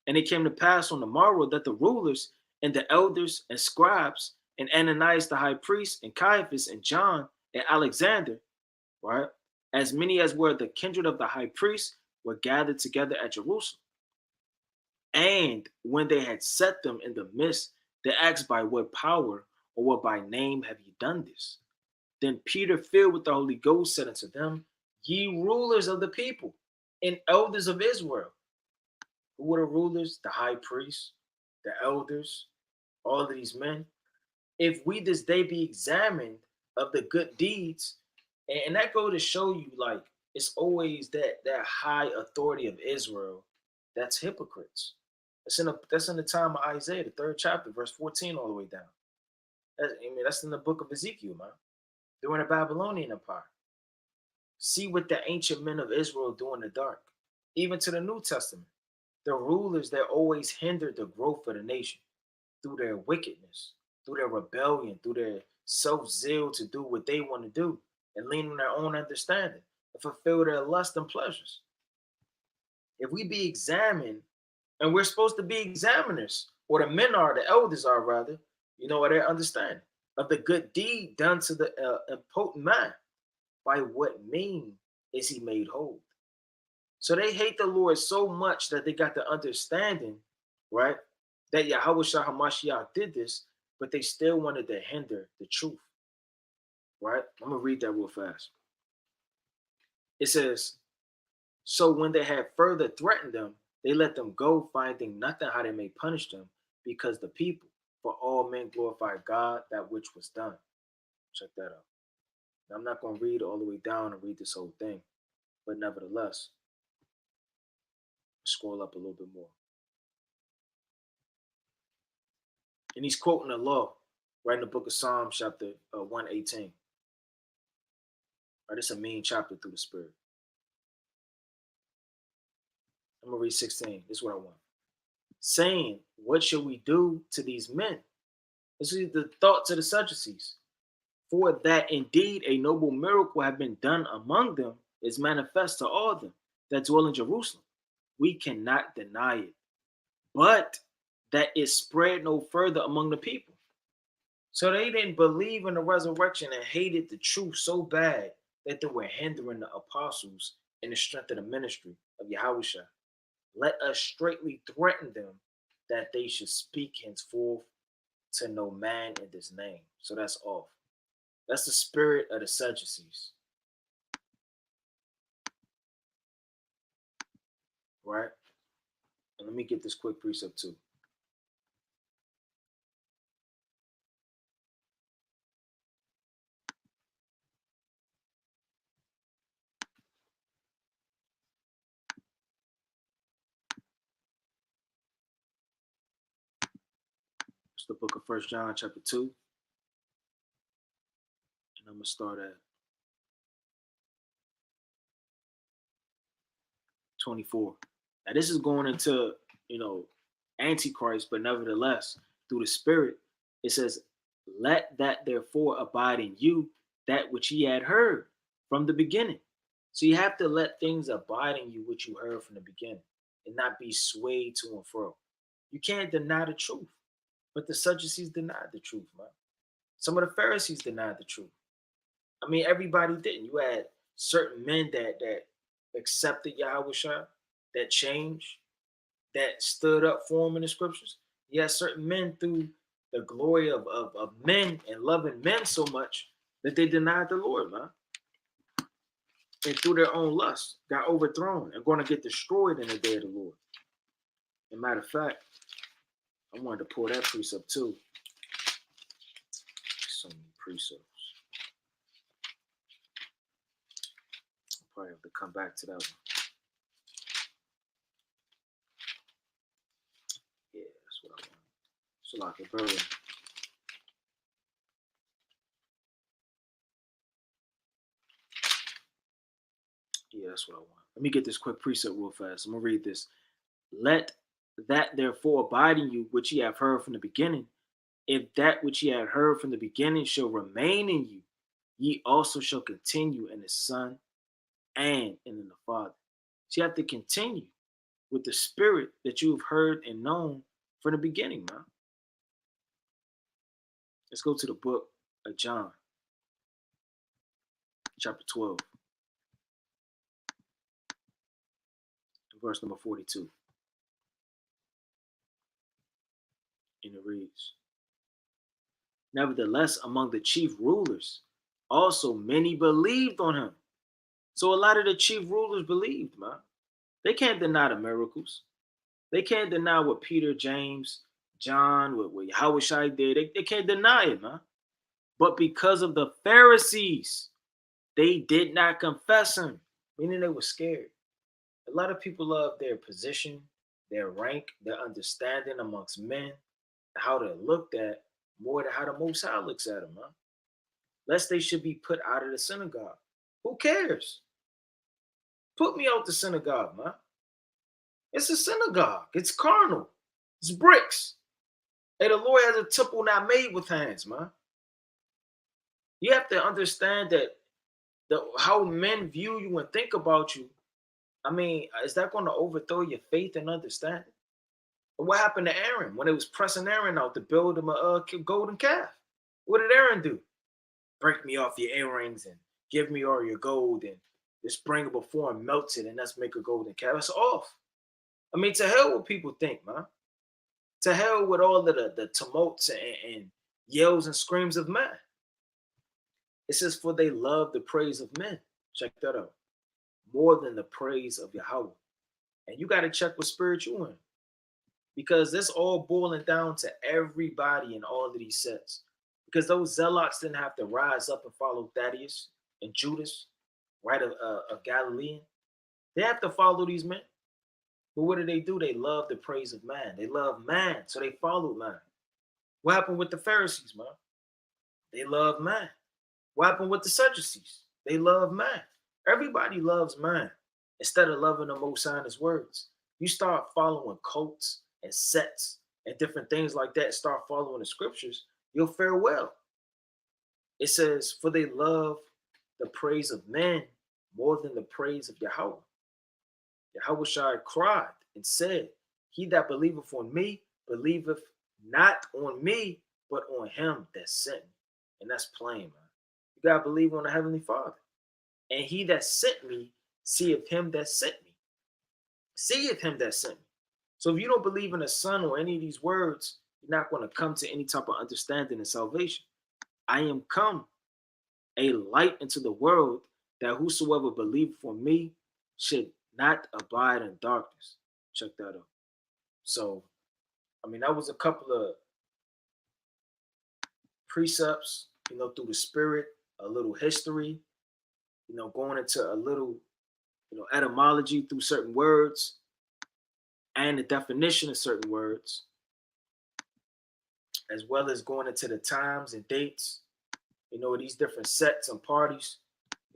And it came to pass on the morrow that the rulers and the elders and scribes and Ananias the high priest and Caiaphas and John and Alexander, right, as many as were the kindred of the high priest, were gathered together at Jerusalem. And when they had set them in the midst, they asked, by what power or what by name have ye done this? Then Peter, filled with the Holy Ghost, said unto them, ye rulers of the people and elders of Israel. Who were the rulers? The high priest, the elders, all of these men. If we this day be examined of the good deeds, and that go to show you, like, it's always that high authority of Israel that's hypocrites. That's in the time of Isaiah, the 3rd chapter, verse 14 all the way down. That's in the book of Ezekiel, man. During the Babylonian Empire. See what the ancient men of Israel do in the dark. Even to the New Testament. The rulers that always hindered the growth of the nation through their wickedness, through their rebellion, through their self-zeal to do what they want to do and lean on their own understanding and fulfill their lust and pleasures. If we be examined, and we're supposed to be examiners, or the men are, the elders are rather, or their understanding of the good deed done to the impotent man, by what mean is he made whole? So they hate the Lord so much that they got the understanding, right, that Yahweh Shah HaMashiach did this, but they still wanted to hinder the truth, right? I'm going to read that real fast. It says, so when they had further threatened them, they let them go, finding nothing how they may punish them, because the people, for all men glorify God, that which was done. Check that out. Now, I'm not going to read all the way down and read this whole thing, but nevertheless, scroll up a little bit more. And he's quoting the law right in the book of Psalms, chapter 118. Right, it's a mean chapter through the Spirit. I'm going to read 16. This is what I want. Saying, what shall we do to these men? This is the thoughts of the Sadducees. For that indeed a noble miracle have been done among them is manifest to all them that dwell in Jerusalem. We cannot deny it. But that it spread no further among the people. So they didn't believe in the resurrection and hated the truth so bad that they were hindering the apostles in the strength of the ministry of Yahushua. Let us straightly threaten them that they should speak henceforth to no man in this name. So that's off. That's the spirit of the Sadducees. Right? And let me get this quick precept too. It's the book of 1 John chapter 2. And I'm going to start at 24. Now, this is going into, Antichrist, but nevertheless, through the Spirit, it says, let that therefore abide in you, that which ye had heard from the beginning. So you have to let things abide in you, which you heard from the beginning, and not be swayed to and fro. You can't deny the truth. But the Sadducees denied the truth, man. Some of the Pharisees denied the truth. I mean, everybody didn't. You had certain men that accepted Yahweh Shah, that changed, that stood up for him in the scriptures. You had certain men through the glory of men and loving men so much that they denied the Lord, man. And through their own lust, got overthrown and going to get destroyed in the day of the Lord. As a matter of fact, I wanted to pull that precept too. So many precepts. I'll probably have to come back to that one. Yeah, that's what I want. So like a brother. Yeah, that's what I want. Let me get this quick precept real fast. I'm gonna read this. Let that therefore abide in you which ye have heard from the beginning. If that which ye had heard from the beginning shall remain in you, ye also shall continue in the Son and in the Father. So you have to continue with the Spirit that you have heard and known from the beginning, man. Let's go to the book of John, chapter 12, verse number 42. And it reads, nevertheless, among the chief rulers, also many believed on him. So a lot of the chief rulers believed, man. They can't deny the miracles. They can't deny what Peter, James, John, what Yahweh Shai did. They can't deny it, man. But because of the Pharisees, they did not confess him, meaning they were scared. A lot of people love their position, their rank, their understanding amongst men, how they're looked at, more than how the Most High looks at them, man. Lest they should be put out of the synagogue. Who cares? Put me out the synagogue, man. It's a synagogue. It's carnal. It's bricks. Hey, the Lord has a temple not made with hands, man. You have to understand that how men view you and think about you, I mean, is that going to overthrow your faith and understanding? And what happened to Aaron when it was pressing Aaron out to build him a golden calf? What did Aaron do? Break me off your earrings and give me all your gold and just bring it before and melt it and let's make a golden calf. It's off. I mean, to hell what people think, man. To hell with all of the tumults and yells and screams of men. It says, for they love the praise of men. Check that out. More than the praise of Yahweh. And you got to check what spirit you're in. Because this all boiling down to everybody in all of these sects. Because those zealots didn't have to rise up and follow Thaddeus and Judas, right, of Galilean. They have to follow these men. But what do? They love the praise of man. They love man, so they follow man. What happened with the Pharisees, man? They love man. What happened with the Sadducees? They love man. Everybody loves man instead of loving the Most High in his words. You start following cults and sects and different things like that, start following the scriptures, you'll fare well. It says, for they love the praise of men more than the praise of Yahweh. Yahweh Shai cried and said, he that believeth on me, believeth not on me, but on him that sent me. And that's plain, man. You got to believe on the Heavenly Father. And he that sent me, seeth him that sent me. Seeth him that sent me. So if you don't believe in the Son or any of these words, you're not going to come to any type of understanding and salvation. I am come a light into the world, that whosoever believeth on me should not abide in darkness. Check that out. So, I mean, that was a couple of precepts, through the Spirit, a little history, going into a little, etymology through certain words and the definition of certain words, as well as going into the times and dates, these different sects and parties.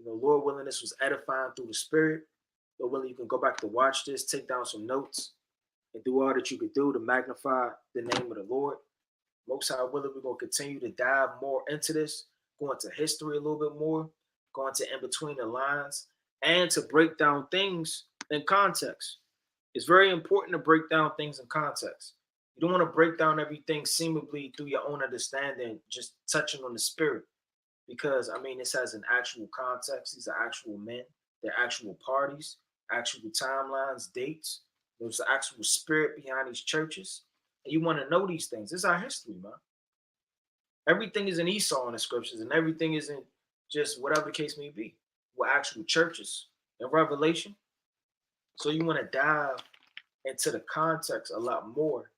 Lord willing, this was edifying through the Spirit. Lord willing, you can go back to watch this, take down some notes, and do all that you could do to magnify the name of the Lord. Most High willing, we're going to continue to dive more into this, go into history a little bit more, go into in between the lines, and to break down things in context. It's very important to break down things in context. You don't want to break down everything seemingly through your own understanding, just touching on the Spirit. Because, this has an actual context. These are actual men. They're actual parties, actual timelines, dates. There's the actual spirit behind these churches. And you want to know these things. This is our history, man. Everything isn't Esau in the scriptures, and everything isn't just whatever the case may be. We're actual churches in Revelation. So you want to dive into the context a lot more,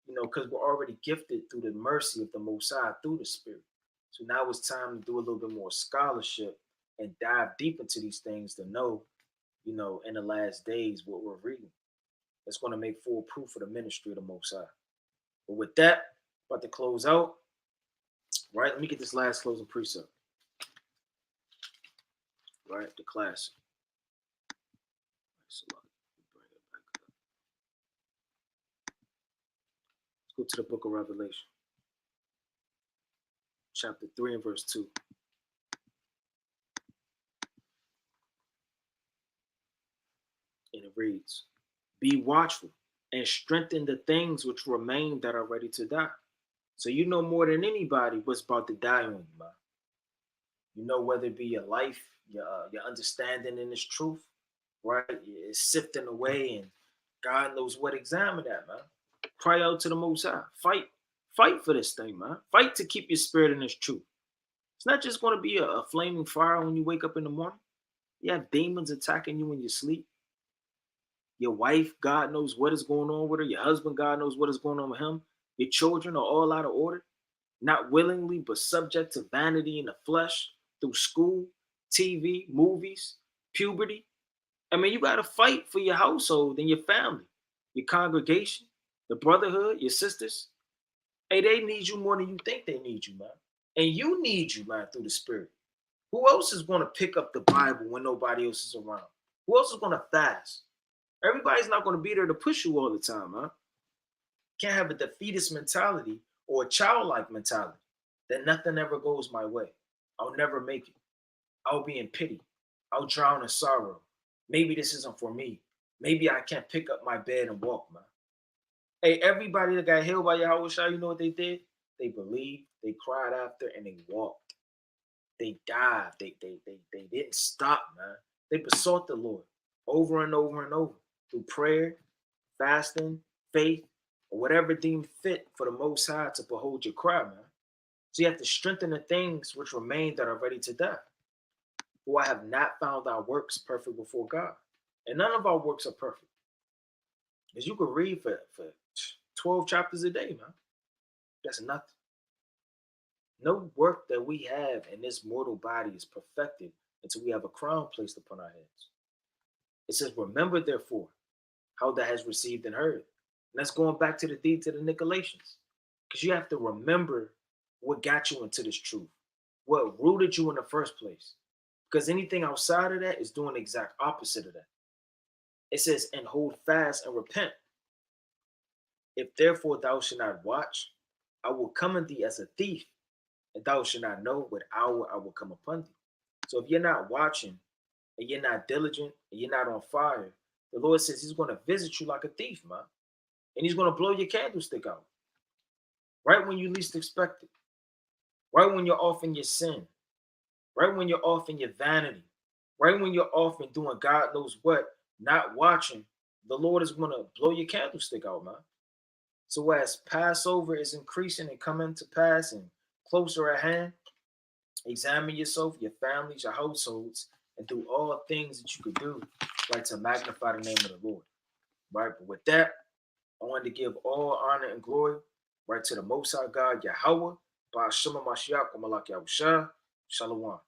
because we're already gifted through the mercy of the Most High through the Spirit. So now it's time to do a little bit more scholarship and dive deep into these things to know, in the last days what we're reading. It's going to make full proof of the ministry of the Most High. But with that, about to close out. Right, let me get this last closing precept. Right, the class. Let's go to the book of Revelation. Chapter 3 and verse 2. And it reads, "Be watchful and strengthen the things which remain that are ready to die." So you know more than anybody what's about to die on you, man. Whether it be your life, your understanding in this truth, right? It's sifting away, and God knows what. Examine that, man. Cry out to the Most High. Fight for this thing, man. Fight to keep your spirit in this truth. It's not just going to be a flaming fire when you wake up in the morning. You have demons attacking you when you sleep. Your wife, God knows what is going on with her. Your husband, God knows what is going on with him. Your children are all out of order, not willingly, but subject to vanity in the flesh through school, TV, movies, puberty. You got to fight for your household and your family, your congregation, the brotherhood, your sisters. Hey, they need you more than you think they need you, man. And you need you, man, through the Spirit. Who else is going to pick up the Bible when nobody else is around? Who else is going to fast? Everybody's not going to be there to push you all the time, man. Can't have a defeatist mentality or a childlike mentality that nothing ever goes my way. I'll never make it. I'll be in pity. I'll drown in sorrow. Maybe this isn't for me. Maybe I can't pick up my bed and walk, man. Hey, everybody that got healed by Yahweh, you know what they did? They believed, they cried after, and they walked. They died. They didn't stop, man. They besought the Lord over and over and over through prayer, fasting, faith, or whatever deemed fit for the Most High to behold your cry, man. So you have to strengthen the things which remain that are ready to die. For I have not found our works perfect before God. And none of our works are perfect. As you can read for 12 chapters a day, man. That's nothing. No work that we have in this mortal body is perfected until we have a crown placed upon our heads. It says, remember, therefore, how thou hast received and heard. And that's going back to the deed to the Nicolaitions. Because you have to remember what got you into this truth, what rooted you in the first place. Because anything outside of that is doing the exact opposite of that. It says, and hold fast and repent. If therefore thou shalt not watch, I will come unto thee as a thief, and thou shalt not know what hour I will come upon thee. So if you're not watching, and you're not diligent, and you're not on fire, the Lord says he's going to visit you like a thief, man. And he's going to blow your candlestick out. Right when you least expect it. Right when you're off in your sin. Right when you're off in your vanity. Right when you're off and doing God knows what, not watching, the Lord is going to blow your candlestick out, man. So as Passover is increasing and coming to pass and closer at hand, examine yourself, your families, your households, and do all things that you could do, right, to magnify the name of the Lord. Right? But with that, I wanted to give all honor and glory, right, to the Most High God, Yahweh, by Shema Mashiach, Malak Yahushua, Shalom.